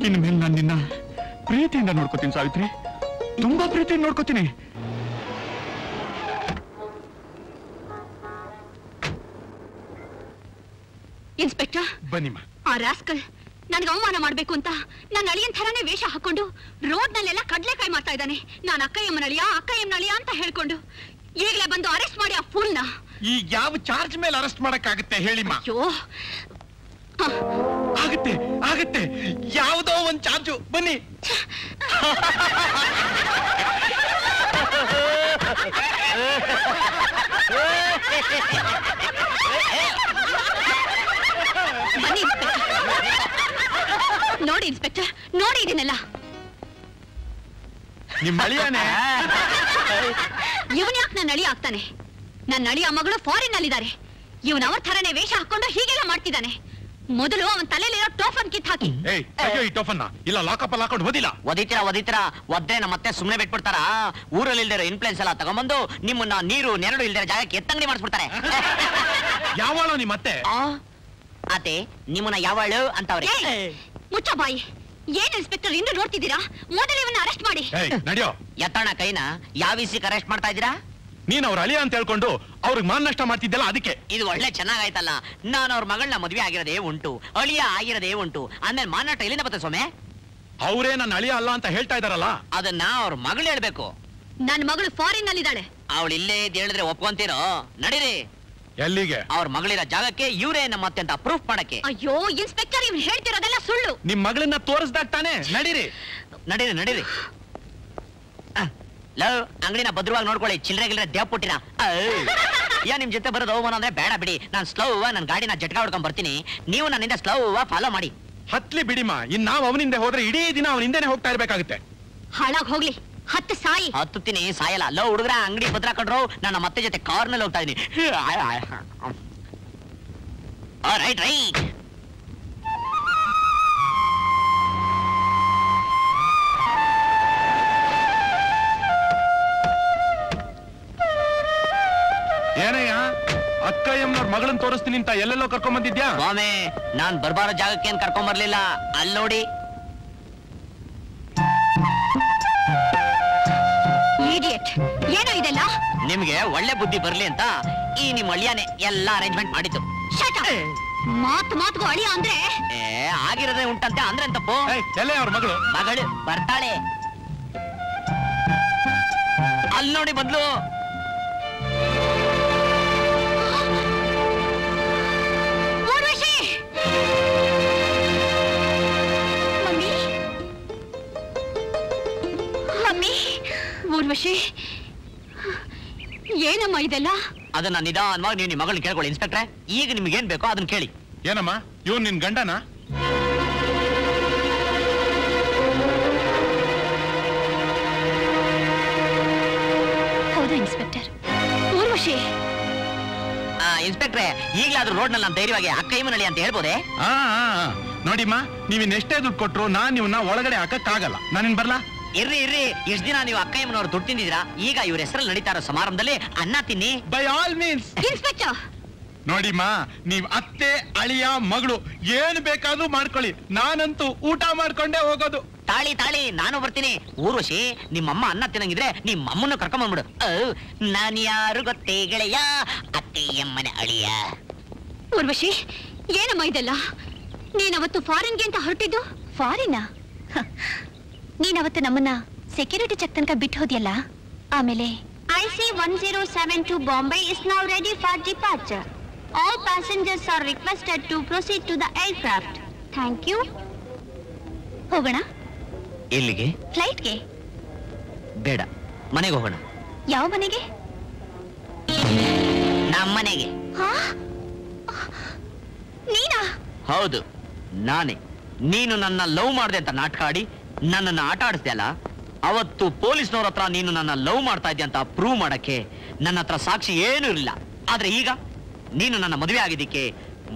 ಇನ್ಮೇಲೆ ನಾನು ನಿನ್ನ ಪ್ರೀತಿಯಿಂದ ನೋಡ್ಕೋತೀನಿ ಸಾವಿತ್ರಿ, ತುಂಬಾ ಪ್ರೀತಿಯಿಂದ ನೋಡ್ಕೋತೀನಿ. ಇನ್ಸ್ಪೆಕ್ಟರ್, ಬನ್ನಿಮ್ಮ. ಆ ರಾಸ್ಕಲ್ ನನಗೆ ಅವಮಾನ ಮಾಡ್ಬೇಕು ಅಂತ ನನ್ನ ಅಳಿಯನ್ ಥರಾನೇ ವೇಷ ಹಾಕೊಂಡು ರೋಡ್ ನಲ್ಲೆಲ್ಲ ಕಡ್ಲೆಕಾಯಿ ಮಾಡ್ತಾ ಇದ್ದಾನೆ. ನಾನು ಅಕ್ಕಯ್ಯಮ್ಮನ ಅಳಿಯ ಅಂತ ಹೇಳ್ಕೊಂಡು ಈಗಲೇ ಬಂದು ಅರೆಸ್ಟ್ ಮಾಡಿ ಆ ಫುಲ್ನ. ಈಗ ಯಾವ ಚಾರ್ಜ್ ಮೇಲೆ ಅರೆಸ್ಟ್ ಮಾಡಕ್ಕಾಗುತ್ತೆ ಹೇಳಿಮ್ಮ? ಅಯ್ಯೋ, ಆಗತ್ತೆ ಆಗತ್ತೆ, ಯಾವುದೋ ಒಂದ್ ಚಾರ್ಜು. ಬನ್ನಿ. ಬನ್ನಿ ನೋಡಿ ಇನ್ಸ್ಪೆಕ್ಟರ್, ನೋಡಿ ಇದನ್ನೆಲ್ಲ. ನಿಮ್ಮ ಅಳಿಯಾನೆ. ಇವನ್ ಯಾಕೆ ನನ್ನ ಅಳಿಯ ಆಗ್ತಾನೆ? ನನ್ನ ಅಳಿಯ ಮಗಳು ಫಾರಿನ್ ನಲ್ಲಿದ್ದಾರೆ. ಇವನ್ ಅವ್ರ ಥರನೇ ವೇಷ ಹಾಕೊಂಡು ಹೀಗೆಲ್ಲ ಮಾಡ್ತಿದ್ದಾನೆ. ಮೊದಲು ಅವನ್ ತಲೆಯಲ್ಲಿರೋ ಟೋಫನ್ ಕಿತ್ ಹಾಕಿ. ಈ ಟೋಫನ್ನ ಇಲ್ಲ ಲಾಕಪ್ ಅಲ್ಲಿ ಹಾಕೊಂಡು ಓದಿಲ್ಲ. ಒದಿತೀರಾ ಒದ್ದೆ ಮತ್ತೆ ಸುಮ್ನೆ ಬಿಟ್ಬಿಡ್ತಾರ. ಊರಲ್ಲಿ ಇಲ್ದಿರೋ ಇನ್ಫ್ಲೂಯೆನ್ಸ್ ಎಲ್ಲ ತಗೊಂಬಂದು ನಿಮ್ಮನ್ನ ನೀರು ನೆರಳು ಇಲ್ದಿರೋ ಜಾಗಕ್ಕೆ ಎತ್ತಂಗಡಿ ಮಾಡಿಸ್ಬಿಡ್ತಾರೆ. ಯಾವಾಳ ನಿಮ್ಮತ್ತೆ? ಅತೆ ನಿಮ್ಮನ್ನ ಯಾವಾಳು ಅಂತವ್ರೆ. ಮುಚ್ಚ ಬಾಯಿ. ಏನ್ ಇನ್ಸ್ಪೆಕ್ಟರ್ ಇಂದು ನೋಡ್ತಿದ್ದೀರಾ? ಮೊದಲು ಇವನ್ನ ಅರೆಸ್ಟ್ ಮಾಡಿ. ನಡಿಯೋ. ಎತ್ತಣ ಕೈನ ಯಾವ ವಿಷಯಕ್ಕೆ ಅರೆಸ್ಟ್ ಮಾಡ್ತಾ ಇದ್ದೀರಾ? ನೀನ್ ಅವ್ರ ಅಳಿಯ ಅಂತ ಹೇಳ್ಕೊಂಡು ಅವ್ರಿಗೆ ಮಾನ ನಷ್ಟ ಮಾಡ್ತಿದ್ದಲ್ಲ, ಅದಕ್ಕೆ. ಇದು ಒಳ್ಳೆ ಚೆನ್ನಾಗಾಯ್ತಲ್ಲ. ನಾನು ಅವ್ರ ಮಗಳನ್ನ ಮದ್ವೆ ಆಗಿರೋದೇ ಉಂಟು, ಅಳಿಯ ಆಗಿರೋದೇ ಉಂಟು, ಆಮೇಲೆ ಮಾನಾಟ ಎಲ್ಲಿಂದ ಬರ್ತದೆ ಸೊಮೆ? ಅವರೇ ನನ್ನ ಅಳಿಯ ಅಲ್ಲ ಅಂತ ಹೇಳ್ತಾ ಇದಾರಲ್ಲ, ಅದನ್ನ ಅವ್ರ ಮಗಳು ಹೇಳ್ಬೇಕು. ನನ್ನ ಮಗಳು ಫಾರಿನ್ ನಲ್ಲಿದ್ದಾಳೆ. ಅವಳು ಇಲ್ಲೇ ಇದ್ ಹೇಳಿದ್ರೆ ಒಪ್ಕೊಂತೀರೋ? ನಡೀರಿ. ಎಲ್ಲಿಗೆ? ಅವ್ರ ಮಗಳಿರೋ ಜಾಗಕ್ಕೆ ಇವರೇ ನಮ್ಮ ಮತ್ತೆ ಅಂತ ಪ್ರೂಫ್ ಮಾಡಕ್ಕೆ. ಅಯ್ಯೋ ಇನ್ಸ್ಪೆಕ್ಟರ್, ಇವ್ನು ಹೇಳ್ತಿರೋದೆಲ್ಲ ಸುಳ್ಳು. ನಿಮ್ ಮಗಳನ್ನ ತೋರಿಸ್ದಾಗ ತಾನೆ. ನಡೀರಿ ನಡೀರಿ. ಲವ್ ಅಂಗಡಿನ ಭದ್ರವಾಗಿ ನೋಡ್ಕೊಳ್ಳಿ. ಚಿಲ್ಲರೆ ಗಿಲ್ರೆ ದೇವ್ ಪುಟ್ಟಿರ ನಿಮ್ ಜೊತೆ ಬರೋದು ಅವಮಾನ ಅಂದ್ರೆ ಬೇಡ ಬಿಡಿ. ನಾನು ಸ್ಲೋ ನನ್ನ ಗಾಡಿನ ಜಟ್ಕ ಹೊಡ್ಕೊಂಡ್ ಬರ್ತೀನಿ, ನೀವು ನನ್ನಿಂದ ಸ್ಲೋ ಫಾಲೋ ಮಾಡಿ. ಹತ್ಲಿ ಬಿಡಿಮ್ಮ. ಇನ್ ನಾವ್ ಅವನಿಂದ ಹೋದ್ರೆ ಇಡೀ ದಿನ ಅವನ ಹಿಂದೆನೆ ಹೋಗ್ತಾ ಇರ್ಬೇಕಾಗುತ್ತೆ. ಹಾಳಾಗ್ ಹೋಗ್ಲಿ, ಹತ್ತು ಸಾಯಿ. ಹತ್ತುತ್ತೀನಿ, ಸಾಯಲ್ಲ. ಲವ್ ಹುಡುಗ್ರ ಅಂಗಡಿ ಭದ್ರ ಕಟ್ರು, ನನ್ನ ಮತ್ತೆ ಜೊತೆ ಕಾರ್ನಲ್ಲಿ ಹೋಗ್ತಾ ಇದೀನಿ. ರೈಟ್. ಏನಯ್ಯ, ಅಕ್ಕಯ್ಯಮ್ಮನವ್ರ ಮಗಳನ್ನ ತೋರಿಸ್ತೀನಿ ಅಂತ ಎಲ್ಲೆಲ್ಲೋ ಕರ್ಕೊಂಡ್ ಬಂದಿದ್ಯಾ? ಸ್ವಾಮಿ, ನಾನ್ ಬರ್ಬಾರೋ ಜಾಗಕ್ಕೆ ಏನ್ ಕರ್ಕೊಂಡ್ ಬರ್ಲಿಲ್ಲ. ಅಲ್ಲಿ ನೋಡಿ. ಏನೋ ಇದೆಲ್ಲ? ನಿಮ್ಗೆ ಒಳ್ಳೆ ಬುದ್ಧಿ ಬರ್ಲಿ ಅಂತ ಈ ನಿಮ್ ಅಳಿಯಾನೆ ಎಲ್ಲ ಅರೇಂಜ್ಮೆಂಟ್ ಮಾಡಿದ್ದು. ಮಾತ್ಗೂ ಅಳಿಯ ಅಂದ್ರೆ ಆಗಿರೋದೇ ಉಂಟಂತೆ ಅಂದ್ರೆ ತಪ್ಪು. ಎಲ್ಲೇ ಅವ್ರ ಮಗಳು ಬರ್ತಾಳೆ. ಅಲ್ಲಿ ನೋಡಿ ಬದ್ಲು. ಊರ್ವಶಿ, ಏನಮ್ಮ ಇದೆಲ್ಲ? ಅದನ್ನ ನಿಧಾನವಾಗಿ ನೀವು ನಿಮ್ಮ ಮಗಳನ್ನ ಕೇಳ್ಕೊಳ್ಳಿ ಇನ್ಸ್ಪೆಕ್ಟ್ರೆ. ಈಗ ನಿಮ್ಗೆ ಏನ್ ಬೇಕೋ ಅದನ್ನ ಕೇಳಿ. ಏನಮ್ಮ, ಇವನ್ ನಿನ್ ಗಂಡನ? ಹೌದು ಇನ್ಸ್ಪೆಕ್ಟರ್. ಊರ್ವಶಿ. ಇನ್ಸ್ಪೆಕ್ಟ್ರೆ, ಈಗಲಾದ್ರೂ ರೋಡ್ ನಲ್ಲಿ ನಾನು ಧೈರ್ಯವಾಗಿ ಅಕ್ಕಯ್ಯಮ್ಮನಳ್ಳಿ ಅಂತ ಹೇಳ್ಬೋದೆ? ನೋಡಿಮ್ಮ, ನೀವಿನ್ ಎಷ್ಟೇ ದುಡ್ಡು ಕೊಟ್ರು ನಾನ್ ನೀವನ್ನ ಒಳಗಡೆ ಹಾಕಕ್ಕಾಗಲ್ಲ. ನಾನಿನ್ ಬರ್ಲಾ? ಇರ್ರಿ. ಇಷ್ಟ ದಿನ ನೀವು ಅಕ್ಕಯ್ಯಮ್ಮನವ್ರು ದುಡ್ಡು ತಿಂದಿದ್ದೀರಾ, ಈಗ ಇವ್ರ ಹೆಸರಲ್ಲಿ ನಡೀತಾ ಇರೋ ಸಮಾರಂಭದಲ್ಲಿ ಅನ್ನ ತಿನ್ನಿ. By all means. ಇನ್ಸ್ಪೆಕ್ಟರ್ ನೋಡಿಮ್ಮ, ನೀವ್ ಅತ್ತೆ ಅಳಿಯ ಮಗಳು ಏನ್ ಬೇಕಾದ್ರೂ ಮಾಡ್ಕೊಳ್ಳಿ, ನಾನಂತೂ ಊಟ ಮಾಡ್ಕೊಂಡೇ ಹೋಗೋದು. ತಾಳಿ ನಾನು ಬರ್ತೀನಿ. ಊರ್ವಶಿ, ನಿಮ್ಮಮ್ಮ ಅನ್ನ ತಿನ್ನಂಗಿದ್ರೆ ನಿಮ್ಮಮ್ಮನ್ನ ಕರ್ಕೊಂಡ್ಬಂದ್ಬಿಡು. ನಾನ್ ಯಾರು ಗೊತ್ತೇ ಗೆಳೆಯ, ಅತ್ತೆಯಮ್ಮನ ಅಳಿಯ. ಊರ್ವಶಿ, ಏನಮ್ಮ ಇದೆಲ್ಲ? ನೀನವತ್ತು ಫಾರಿನ್ಗೆ ಅಂತ ಹೊರಟಿದ್ದು? ಫಾರಿನಾ? ನೀನವತ್ತು ನಮ್ಮನ್ನ ಸೆಕ್ಯೂರಿಟಿ ಚೆಕ್ ತನಕ ಬಿಟ್ಟು ಹೋದ್ಯಲ್ಲ, ಆಮೇಲೆ IC-1072 Bombay is now ready for departure. All passengers are requested to proceed to the aircraft. Thank you. ಹೋಗೋಣ? ಎಲ್ಲಿಗೆ? ಫ್ಲೈಟ್ಗೆ. ಬೇಡ, ಮನೆಗೆ ಹೋಗೋಣ. ಯಾವ ಮನೆಗೆ? ನಮ್ಮ ಮನೆಗೆ. ನೀನಾ? ಹೌದು, ನಾನೇ. ನೀನು ನನ್ನ ಲವ್ ಮಾಡಿದೆ ಅಂತ ನಾಟಕ ಆಡಿ ನನ್ನನ್ನು ಆಟ ಆಡಿಸ್ದೆ ಅಲ್ಲ, ಅವತ್ತು ಪೊಲೀಸ್ನವ್ರ ಹತ್ರ ನೀನು ನನ್ನ ಲವ್ ಮಾಡ್ತಾ ಇದ್ದೆ ಅಂತ ಪ್ರೂವ್ ಮಾಡಕ್ಕೆ ನನ್ನ ಹತ್ರ ಸಾಕ್ಷಿ ಏನೂ ಇರಲಿಲ್ಲ. ಆದ್ರೆ ಈಗ ನೀನು ನನ್ನ ಮದುವೆ ಆಗಿದ್ದಕ್ಕೆ,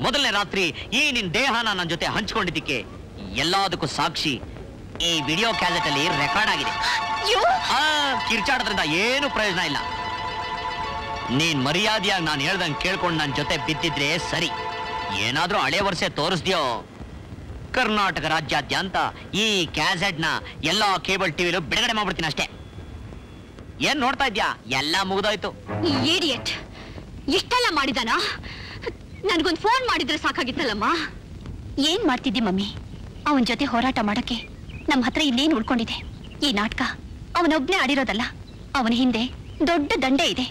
ಮೊದಲನೇ ರಾತ್ರಿ ಈ ನಿನ್ ದೇಹನ ನನ್ನ ಜೊತೆ ಹಂಚ್ಕೊಂಡಿದ್ದಕ್ಕೆ ಎಲ್ಲದಕ್ಕೂ ಸಾಕ್ಷಿ ಈ ವಿಡಿಯೋ ಕ್ಯಾಸೆಟ್ ಅಲ್ಲಿ ರೆಕಾರ್ಡ್ ಆಗಿದೆ. ಕಿರ್ಚಾಡೋದ್ರಿಂದ ಏನು ಪ್ರಯೋಜನ ಇಲ್ಲ. ನೀನ್ ಮರ್ಯಾದೆಯಾಗಿ ನಾನು ಹೇಳ್ದಂಗೆ ಕೇಳ್ಕೊಂಡು ನನ್ನ ಜೊತೆ ಬಿದ್ದಿದ್ರೆ ಸರಿ. ಏನಾದ್ರೂ ಹಳೆ ವರ್ಷ ತೋರಿಸ್ದ್ಯೋ ಕರ್ನಾಟಕ ರಾಜ್ಯಾದ್ಯಂತ ಈ ಕ್ಯಾಸೆಟ್ನ ಎಲ್ಲಾ ಕೇಬಲ್ ಟಿವಿಲು ಬಿಡುಗಡೆ ಮಾಡ್ಬಿಡ್ತೀನಿ ಅಷ್ಟೇ. ಏನ್ ನೋಡ್ತಾ ಇದ್ಯಾ? ಎಲ್ಲ ಮುಗಿದೋಯ್ತು. ಇಡಿಯಟ್, ಇಷ್ಟೆಲ್ಲ ಮಾಡಿದಾನ? ನನ್ಗೊಂದು ಫೋನ್ ಮಾಡಿದ್ರೆ ಸಾಕಾಗಿತ್ತಲ್ಲಮ್ಮ. ಏನ್ ಮಾಡ್ತಿದ್ದಿ ಮಮ್ಮಿ? ಅವನ ಜೊತೆ ಹೋರಾಟ ಮಾಡಕ್ಕೆ ನಮ್ಮ ಹತ್ರ ಇನ್ನೇನು ಉಳ್ಕೊಂಡಿದೆ? ಈ ನಾಟಕ ಅವನೊಬ್ನೇ ಆಡಿರೋದಲ್ಲ, ಅವನ ಹಿಂದೆ ದೊಡ್ಡ ದಂಡೆ ಇದೆ.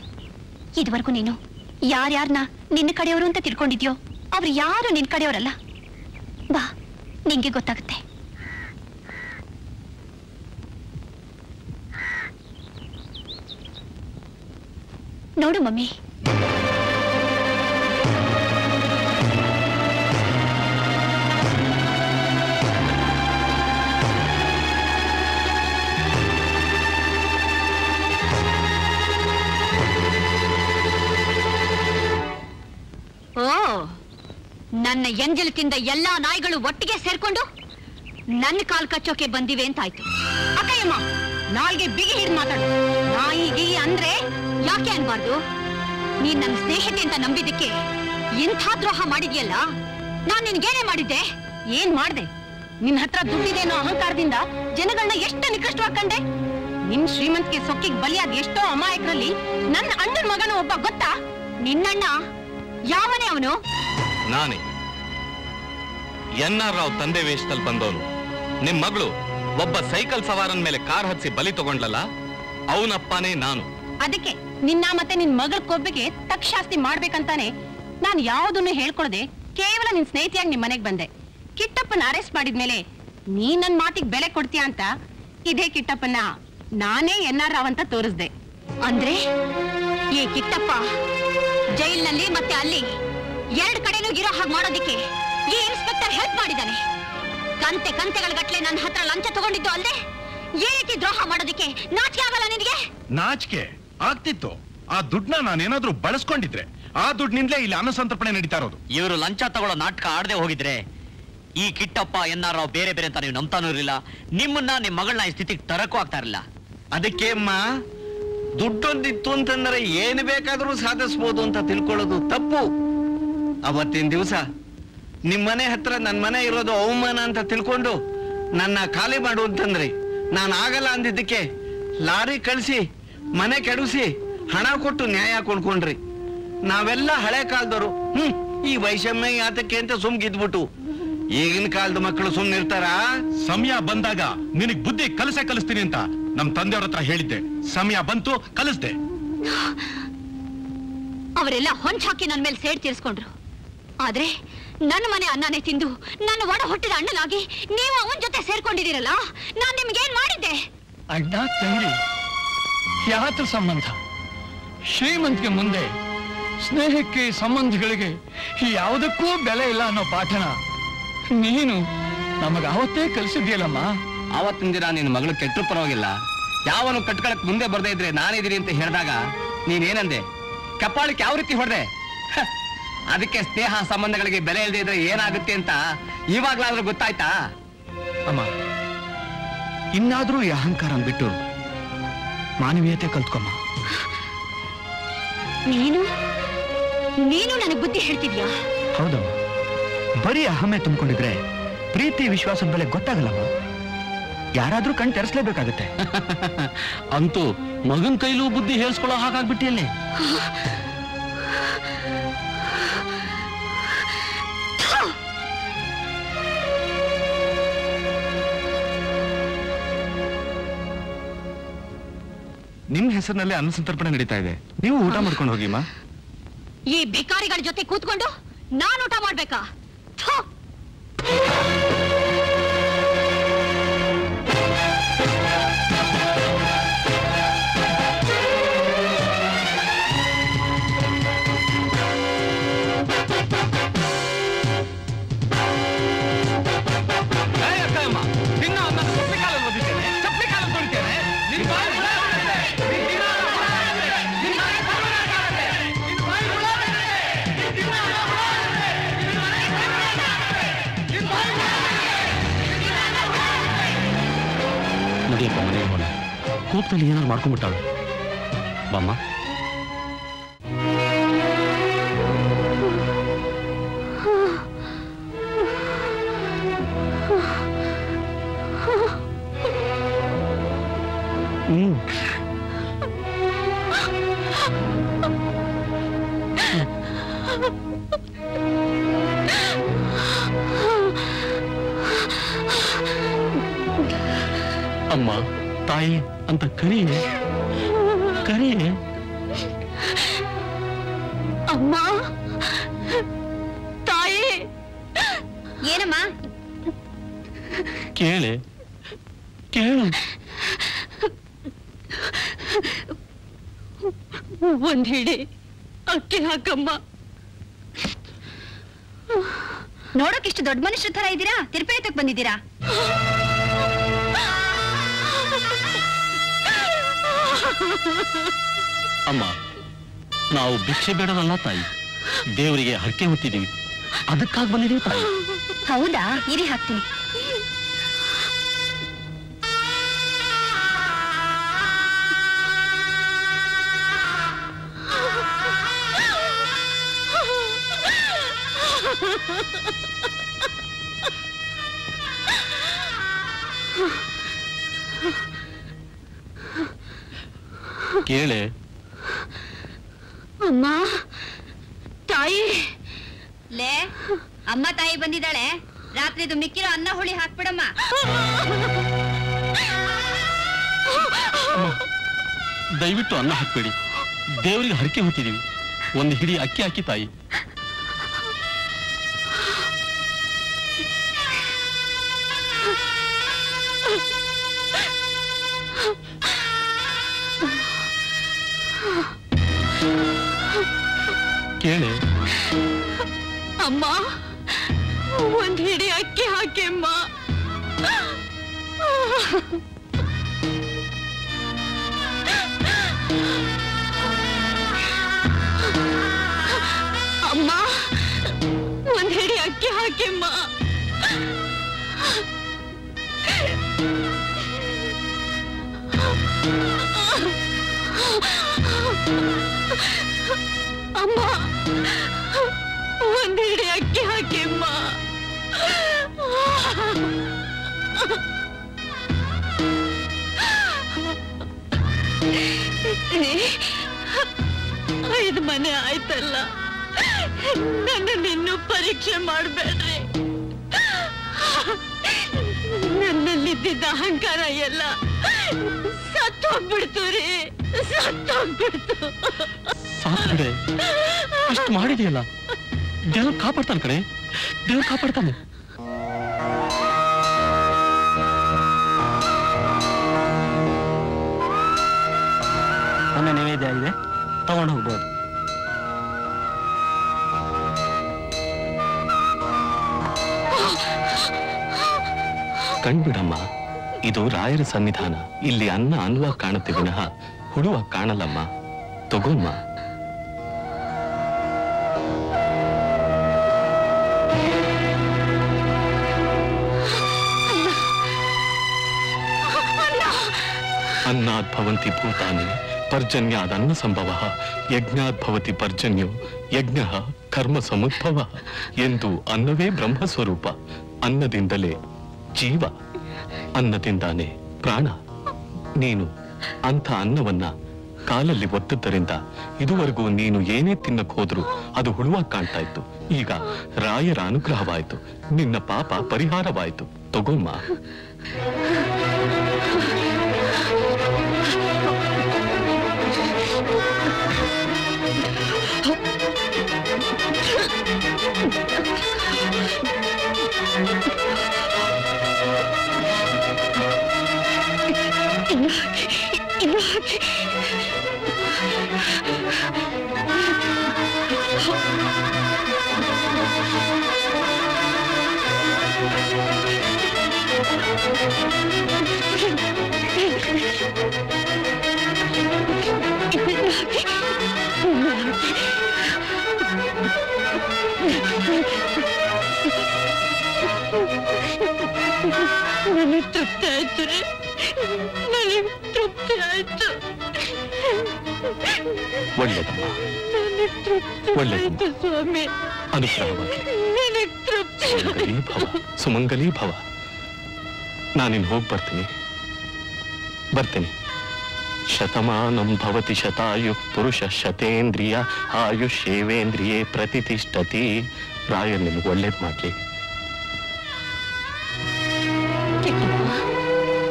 ಇದುವರೆಗೂ ನೀನು ಯಾರ್ಯಾರನ್ನ ನಿನ್ನ ಕಡೆಯವರು ಅಂತ ತಿಳ್ಕೊಂಡಿದ್ಯೋ ಅವ್ರು ಯಾರು ನಿನ್ ಕಡೆಯವರಲ್ಲ. ಬಾ, ನಿಂಗೆ ಗೊತ್ತಾಗುತ್ತೆ. ನೋಡು ಮಮ್ಮಿ, ನನ್ನ ಎಂಜಲು ತಿಂದ ಎಲ್ಲಾ ನಾಯಿಗಳು ಒಟ್ಟಿಗೆ ಸೇರ್ಕೊಂಡು ನನ್ನ ಕಾಲ್ ಕಚ್ಚೋಕೆ ಬಂದಿವೆ ಅಂತಾಯ್ತು. ಅಕ್ಕಯ್ಯಮ್ಮ, ನಾಯಿಗೆ ಬಿಗಿ ಹಿಡಿದು ಮಾತಾಡು. ನಾಯಿ ಗಿಗಿ ಅಂದ್ರೆ ಯಾಕೆ ಅನ್ಬಾರ್ದು? ನೀನ್ ನನ್ನ ಸ್ನೇಹಿತೆ ಅಂತ ನಂಬಿದ್ದಕ್ಕೆ ಇಂಥ ದ್ರೋಹ ಮಾಡಿದ್ಯಲ್ಲ. ನಾನ್ ನಿನ್ಗೇನೇ ಮಾಡಿದ್ದೆ? ಏನ್ ಮಾಡ್ದೆ? ನಿನ್ ಹತ್ರ ದುಡ್ಡಿದೇನೋ ಅಹಂಕಾರದಿಂದ ಜನಗಳನ್ನ ಎಷ್ಟು ನಿಕೃಷ್ಟವಾಗಿ ಕಂಡೆ. ನಿನ್ ಶ್ರೀಮಂತಿಗೆ ಸೊಕ್ಕಿಗೆ ಬಲಿಯಾದ ಎಷ್ಟೋ ಅಮಾಯಕರಲ್ಲಿ ನನ್ನ ಅಣ್ಣನ ಮಗನ ಒಬ್ಬ ಗೊತ್ತಾ? ನಿನ್ನಣ್ಣ ಯಾವನೇ ಅವನು? ನಾನೇ ಎನ್.ಆರ್. ರಾವ್ ತಂದೆ ವೇಷದಲ್ಲಿ ಬಂದವನು. ನಿಮ್ ಮಗಳು ಒಬ್ಬ ಸೈಕಲ್ ಸವಾರನ್ ಮೇಲೆ ಕಾರ್ ಹತ್ಸಿ ಬಲಿ ತಗೊಂಡ್ಲಲ್ಲ, ಅವನಪ್ಪನೇ ನಾನು. ಅದಕ್ಕೆ ನಿನ್ನ ಮತ್ತೆ ನಿನ್ ಮಗಳ ಕೊಬ್ಬಿಗೆ ತಕ್ಕ ಶಾಸ್ತಿ ಮಾಡ್ಬೇಕಂತಾನೆ ನಾನು ಯಾವುದನ್ನು ಹೇಳ್ಕೊಡದೆ ಕೇವಲ ನಿನ್ ಸ್ನೇಹಿತಿಯಾಗಿ ನಿಮ್ ಮನೆಗ್ ಬಂದೆ. ಕಿಟ್ಟಪ್ಪನ ಅರೆಸ್ಟ್ ಮಾಡಿದ್ಮೇಲೆ ನೀ ನನ್ ಮಾತಿಗೆ ಬೆಲೆ ಕೊಡ್ತೀಯ ಅಂತ ಇದೇ ಕಿಟ್ಟಪ್ಪನ ನಾನೇ ಎನ್.ಆರ್. ರಾವ್ ಅಂತ ತೋರಿಸ್ದೆ. ಅಂದ್ರೆ ಈ ಕಿಟ್ಟಪ್ಪ ಜೈಲ್ನಲ್ಲಿ ಮತ್ತೆ ಅಲ್ಲಿ ಎರಡು ಕಡೆನೂ ಇರೋ ಹಾಗೆ ಮಾಡೋದಿಕ್ಕೆ ಈ ಇನ್ಸ್ಪೆಕ್ಟರ್ ಹೆಲ್ಪ್ ಮಾಡಿದ್ದಾನೆ. ಕಂತೆಗಳ ಗಟ್ಲೆ ನನ್ನ ಹತ್ರ ಲಂಚ ತಗೊಂಡಿದ್ದು ಅಲ್ಲದೆ ಈ ರೀತಿ ದ್ರೋಹ ಮಾಡೋದಿಕ್ಕೆ ನಾಚಿಕೆ ಆಗಲ್ಲ ನಿನಗೆ? ನಾಚಿಕೆ ಆಗ್ತಿತ್ತು. ಆ ದುಡ್ಡನ್ನ ನಾನೇನಾದ್ರೂ ಬಳಸ್ಕೊಂಡಿದ್ರೆ ಆ ದುಡ್ಡಿನಿಂದಲೇ ಇಲ್ಲಿ ಅನ್ನಸಂತರ್ಪಣೆ ನಡೀತಾ ಇರೋದು. ಇವರು ಲಂಚ ತಗೊಳ್ಳೋ ನಾಟಕ ಆಡದೆ ಹೋಗಿದ್ರೆ ಈ ಕಿಟ್ಟಪ್ಪ ಎನ್.ಆರ್. ರಾವ್ ಬೇರೆ ಬೇರೆ ಅಂತ ನೀವು ನಂಬ್ತಾನೂ ಇರಲಿಲ್ಲ. ನಿಮ್ಮನ್ನ ನಿಮ್ಮ ಮಗಳನ್ನ ಈ ಸ್ಥಿತಿಗೆ ತರಕ್ಕೂ ಆಗ್ತಾ ಇರಲಿಲ್ಲ. ಅದಕ್ಕೆ ಅಮ್ಮ, ದುಡ್ಡೊಂದಿತ್ತು ಅಂತಂದ್ರೆ ಏನು ಬೇಕಾದ್ರೂ ಸಾಧಿಸ್ಬೋದು ಅಂತ ತಿಳ್ಕೊಳ್ಳೋದು ತಪ್ಪು. ಅವತ್ತಿನ ದಿವಸ ನಿಮ್ಮನೆ ಹತ್ರ ನನ್ನ ಮನೆ ಇರೋದು ಅವಮಾನ ಅಂತ ತಿಳ್ಕೊಂಡು ನನ್ನ ಖಾಲಿ ಮಾಡು ಅಂತಂದ್ರಿ. ನಾನು ಆಗಲ್ಲ ಅಂದಿದ್ದಕ್ಕೆ ಲಾರಿ ಕಳಿಸಿ ಮನೆ ಕೆಡಿಸಿ ಹಣ ಕೊಟ್ಟು ನ್ಯಾಯ ಕೊಂಡ್ಕೊಂಡ್ರಿ. ನಾವೆಲ್ಲ ಹಳೆ ಕಾಲದವರು ಈ ವೈಷಮ್ಯ ಯಾತಕ್ಕೆ ಅಂತ ಸುಮ್ಗಿದ್ಬಿಟ್ಟು ಈಗಿನ ಕಾಲದ ಮಕ್ಕಳು ಸುಮ್ನಿರ್ತಾರ? ಸಮಯ ಬಂದಾಗ ನಿನಗ್ ಬುದ್ಧಿ ಕಲಿಸ್ತೀನಿ ಅಂತ ನಮ್ ತಂದೆಯವ್ರ ಹತ್ರ ಹೇಳಿದ್ದೆ. ಸಮಯ ಬಂತು, ಕಲಿಸ್ದೆ. ಅವರೆಲ್ಲ ಹೊಂಚಾಕಿ ನನ್ನ ಮೇಲೆ ಸೇಡ್ ತೀರಿಸ್ಕೊಂಡ್ರು. ಆದ್ರೆ ನನ್ನ ಮನೆ ಅನ್ನನೇ ತಿಂದು ನನ್ನ ಒಡ ಹುಟ್ಟಿದ ಅಣ್ಣನಾಗಿ ನೀವು ಅವನ ಜೊತೆ ಸೇರ್ಕೊಂಡಿದ್ದೀರಲ್ಲ, ನಾನ್ ನಿಮ್ಗೇನ್ ಮಾಡಿದ್ದೆ? ಅಣ್ಣ ತಂಗಿ ಯಾತ್ರ ಸಂಬಂಧ, ಶ್ರೀಮಂತಿಗೆ ಮುಂದೆ ಸ್ನೇಹಕ್ಕೆ ಸಂಬಂಧಗಳಿಗೆ ಯಾವುದಕ್ಕೂ ಬೆಲೆ ಇಲ್ಲ ಅನ್ನೋ ಪಾಠನ ನೀನು ನಮಗ ಅವತ್ತೇ ಕಲಿಸಿದ್ಯಲ್ಲಮ್ಮ. ಆವತ್ತಿನ ದಿನ ನಿನ್ನ ಮಗಳು ಕೆಟ್ಟರು ಪರವಾಗಿಲ್ಲ, ಯಾವನು ಕಟ್ಕೊಳಕ್ ಮುಂದೆ ಬರ್ದೇ ಇದ್ರೆ ನಾನಿದ್ದೀರಿ ಅಂತ ಹೇಳಿದಾಗ ನೀನೇನಂದೆ? ಕಪ್ಪಾಳಕ್ಕೆ ಯಾವ ರೀತಿ ಹೊಡೆದೆ? ಅದಕ್ಕೆ ಸ್ನೇಹ ಸಂಬಂಧಗಳಿಗೆ ಬೆಲೆ ಇಲ್ಲದೆ ಇದ್ರೆ ಏನಾಗುತ್ತೆ ಅಂತ ಇವಾಗ್ಲಾದ್ರೂ ಗೊತ್ತಾಯ್ತಾ? ಅಮ್ಮ, ಇನ್ನಾದ್ರೂ ಈ ಅಹಂಕಾರ ಬಿಟ್ಟು ಮಾನವೀಯತೆ ಕಲ್ತ್ಕೊಮ್ಮ. ನೀನು ನನಗೆ ಬುದ್ಧಿ ಹೇಳ್ತಿದ್ಯಾ? ಹೌದಮ್ಮ, ಬರೀ ಅಹಮೆ ತುಂಬಿಕೊಂಡಿದ್ರೆ ಪ್ರೀತಿ ವಿಶ್ವಾಸದ ಬೆಲೆ ಗೊತ್ತಾಗಲ್ಲಮ್ಮ. ಯಾರಾದ್ರೂ ಕಣ್ ತೆರೆಸ್ಲೇಬೇಕಾಗತ್ತೆ. ಅಂತೂ ಮಗನ್ ಕೈಲೂ ಬುದ್ಧಿ ಹೇಳ್ಸ್ಕೊಳ್ಳೋ ಹಾಗಾಗ್ಬಿಟ್ಟಿಯಲ್ಲೇ. ನಿಮ್ ಹೆಸರಿನಲ್ಲೇ ಅನ್ನಸಂತರ್ಪಣೆ ನಡೀತಾ ಇದೆ. ನೀವು ಊಟ ಮಾಡ್ಕೊಂಡು ಹೋಗಿಮ್ಮ. ಈ ಭಿಕಾರಿಗಳ ಜೊತೆ ಕೂತ್ಕೊಂಡು ನಾನು ಊಟ ಮಾಡ್ಬೇಕಾ? ಥು! ನಡಿಯಪ್ಪ, ಮನೆಗೆ ಹೋಗೋಣ. ಕೋಪದಲ್ಲಿ ಏನಾದ್ರು ಮಾಡ್ಕೊಂಡ್ಬಿಟ್ಟಾಳು. ಬಾಮ್ಮ. ಅಮ್ಮ ತಾಯಿ ಅಂತ ಕರಿ ಅಮ್ಮ ತಾಯಿ. ಏನಮ್ಮ? ಕೇಳು ಒಂದ್ ಹಿಡಿ ಅಕ್ಕಿ ಹಾಕಮ್ಮ. ನೋಡಕ್ ಇಷ್ಟು ದೊಡ್ಡ ಮನುಷ್ಯರ ತರ ಇದ್ದೀರಾ? ತಿರುಪೇಟಕ್ಕೆ ಬಂದಿದ್ದೀರಾ? ಅಮ್ಮ ನಾವು ಭಿಕ್ಷೆ ಬೇಡವಲ್ಲ ತಾಯಿ, ದೇವರಿಗೆ ಹರಕೆ ಹೊತ್ತಿದ್ದೀವಿ, ಅದಕ್ಕಾಗಿ ಬಂದಿದ್ದೀವಿ ತಾಯಿ. ಹೌದಾ? ಇರಿ ಹಾಕ್ತೀನಿ. ಕೇಳೆ ಅಮ್ಮ ತಾಯಿ. ಲೇ ಅಮ್ಮ ತಾಯಿ ಬಂದಿದ್ದಾಳೆ, ರಾತ್ರಿದು ಮಿಕ್ಕಿರೋ ಅನ್ನ ಹುಳಿ ಹಾಕ್ಬಿಡಮ್ಮ. ದಯವಿಟ್ಟು ಅನ್ನ ಹಾಕ್ಬೇಡಿ, ದೇವರಿಗೆ ಹರಕೆ ಹೊತ್ತಿದ್ದೀವಿ, ಒಂದು ಹಿಡಿ ಅಕ್ಕಿ ಹಾಕಿ ತಾಯಿ. ಕೇಳೆ ಅಮ್ಮ ಒಂದ್ ಹಿಡಿ ಅಕ್ಕಿ ಹಾಕಿ ಅಮ್ಮ. ಅಮ್ಮ ಒಂದ್ ಹಿಡಿ ಅಕ್ಕಿ ಹಾಕಿ ಅಮ್ಮ. ಅಮ್ಮ ಒಂದ್ ಹಿಡಿ ಅಕ್ಕಿ ಹಾಕಿ ಅಮ್ಮ. ಐದು ಮನೆ ಆಯ್ತಲ್ಲ, ನನ್ನನ್ನಿನ್ನೂ ಪರೀಕ್ಷೆ ಮಾಡ್ಬೇಡ್ರಿ. ನನ್ನಲ್ಲಿದ್ದ ಅಹಂಕಾರ ಎಲ್ಲ ಸತ್ತೋಗ್ಬಿಡ್ತು ರೀ, ಸತ್ತೋಗ್ಬಿಡ್ತು. ಸಾಕ್ಬಿಡೆ, ಅಷ್ಟು ಮಾಡಿದೆಯಲ್ಲ, ದೇವ್ರು ಕಾಪಾಡ್ತಾನೆ ಕಡೆ, ದೇವ್ರು ಕಾಪಾಡ್ತಾನೆ. ನನ್ನ ನೈವೇದ್ಯ ಇದೆ, ತಗೊಂಡು ಹೋಗ್ಬೋದು. ಕಣ್ಬಿಡಮ್ಮ, ಇದು ರಾಯರ ಸನ್ನಿಧಾನ, ಇಲ್ಲಿ ಅನ್ನ ಅನ್ನವಾಗಿ ಕಾಣುತ್ತೆ ವಿನಃ ಹುಡುವಾಗಿ ಕಾಣಲ್ಲಮ್ಮ. ತಗೋಮ್ಮ. अन्नात् भवन्ति भूतानि पर्जन्यात् अन्न संभवः यज्ञात् भवति पर्जन्यो यज्ञः कर्म समुद्भवः ಎಂದು ಅನ್ನವೇ ಬ್ರಹ್ಮ ಸ್ವರೂಪ. ಅನ್ನದಿಂದಲೇ ಜೀವ, ಅನ್ನದಿಂದಾನೇ ಪ್ರಾಣ. ನೀನು ಅಂಥ ಅನ್ನವನ್ನ ಕಾಲಲ್ಲಿ ಒತ್ತದ್ದರಿಂದ ಇದುವರೆಗೂ ನೀನು ಏನೇ ತಿನ್ನಕ್ ಹೋದ್ರು ಅದು ಹುಳುವಾಗಿ ಕಾಣ್ತಾ ಇತ್ತು. ಈಗ ರಾಯರ ಅನುಗ್ರಹವಾಯ್ತು, ನಿನ್ನ ಪಾಪ ಪರಿಹಾರವಾಯ್ತು. ತಗೋಮ್ಮ. ನನಗೆ ತೃಪ್ತಿ ಆಯ್ತು ರೀ, ನನಗೆ ತೃಪ್ತಿ ಆಯ್ತು. ಒಳ್ಳೆದಮ್ಮ, ನನಗೆ ತೃಪ್ತಿ ಆಯ್ತು ಸ್ವಾಮಿ. ಅನುಗ್ರಹವಾಗಿ ನನಗೆ ತೃಪ್ತಿ ಸುಮಂಗಲಿ ಭವ, ಸುಮಂಗಲಿ ಭವ. ನಾನಿನ್ ಹೋಗಿ ಬರ್ತೀನಿ. ಶತಮಾನಂ ಭವತಿ ಶತಾಯು ಪುರುಷ ಶತೇಂದ್ರಿಯ ಆಯುಷೇವೇಂದ್ರಿಯೇ ಪ್ರತಿಷ್ಠತಿ. ರಾಯ ನಿಮ್ಗೆ ಒಳ್ಳೇದ್ ಮಾಡ್ಲಿ.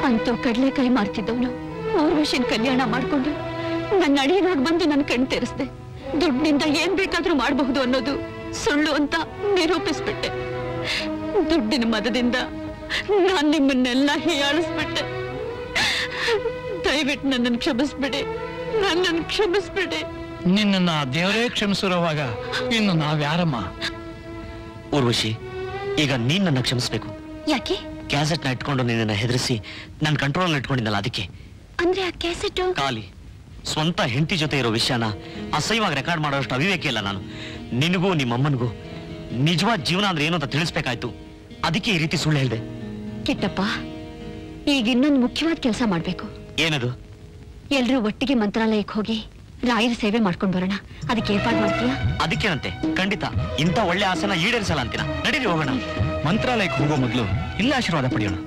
ಅಂತೂ ಕಡಲೆಕಾಯಿ ಮಾಡ್ತಿದ್ದವನು ಊರ್ವಶಿನ ಕಲ್ಯಾಣ ಮಾಡ್ಕೊಂಡು ನನ್ನ ಅಡಿಯನಾಗ್ ಬಂದು ನನ್ನ ಕಣ್ ತೆರೆಸ್ದೆ. ದುಡ್ಡಿನಿಂದ ಏನ್ ಬೇಕಾದ್ರೂ ಮಾಡಬಹುದು ಅನ್ನೋದು ಸುಳ್ಳು ಅಂತ ನಿರೂಪಿಸ್ಬಿಟ್ಟೆ. ದುಡ್ಡಿನ ಮದದಿಂದ ನಾನ್ ನಿಮ್ಮನ್ನೆಲ್ಲ ಹೀಯಾಳಿಸ್ಬಿಟ್ಟೆ. ದಯವಿಟ್ಟು ನನ್ನನ್ನು ಕ್ಷಮಿಸ್ಬಿಡಿ, ನನ್ನನ್ನು ಕ್ಷಮಿಸ್ಬಿಡಿ. ನಿನ್ನ ದೇವರೇ ಕ್ಷಮಿಸಿರುವಾಗ ಇನ್ನು ನಾವ್ಯಾರಮ್ಮ? ಊರ್ವಶಿ, ಈಗ ನೀನ್ ನನ್ನ ಕ್ಷಮಿಸ್ಬೇಕು. ಯಾಕೆ? ಕ್ಯಾಸೆಟ್ ನ ಇಟ್ಕೊಂಡು ನಿನ್ನ ಹೆದರಿಸಿ ನನ್ನ ಕಂಟ್ರೋಲ್ ಇಟ್ಕೊಂಡಿದ್ದಲ್ಲ, ಅದಕ್ಕೆ. ಅಂದ್ರೆ ಆ ಕ್ಯಾಸೆಟ್ ಖಾಲಿ ಸ್ವಂತ ಹೆಂಡತಿ ಜೊತೆ ಇರೋ ವಿಷಯನ ಅಸಹ್ಯವಾಗಿ ರೆಕಾರ್ಡ್ ಮಾಡೋಷ್ಟು ಅವಿವೇಕ ಇಲ್ಲ ನಾನು. ನಿನಗೂ ನಿಮ್ಮಮ್ಮನಿಗೂ ನಿಜವಾದ ಜೀವನ ಅಂದ್ರೆ ಏನು ಅಂತ ತಿಳಿಸ್ಬೇಕಾಯ್ತು. ಅದಕ್ಕೆ ಈ ರೀತಿ ಸುಳ್ಳು ಹೇಳಿದೆ. ಕಿಟ್ಟಪ್ಪ, ಈಗ ಇನ್ನೊಂದು ಮುಖ್ಯವಾದ ಕೆಲಸ ಮಾಡ್ಬೇಕು. ಏನದು? ಎಲ್ರೂ ಒಟ್ಟಿಗೆ ಮಂತ್ರಾಲಯಕ್ಕೆ ಹೋಗಿ ರಾಯರ ಸೇವೆ ಮಾಡ್ಕೊಂಡು ಬರೋಣ. ಅದಕ್ಕೆ ಏರ್ಪಾಡು ಮಾಡ್ತೀಯಾ? ಅದಕ್ಕೇನಂತೆ, ಖಂಡಿತ. ಇಂಥ ಒಳ್ಳೆ ಆಸೆನ ಈಡೇರಿಸಲ್ಲ ಅಂತೀನ. ನಡೀರಿ ಹೋಗೋಣ. ಮಂತ್ರಾಲಯಕ್ಕೆ ಹೋಗೋ ಮೊದಲು ಇಲ್ಲ ಆಶೀರ್ವಾದ ಪಡೆಯೋಣ.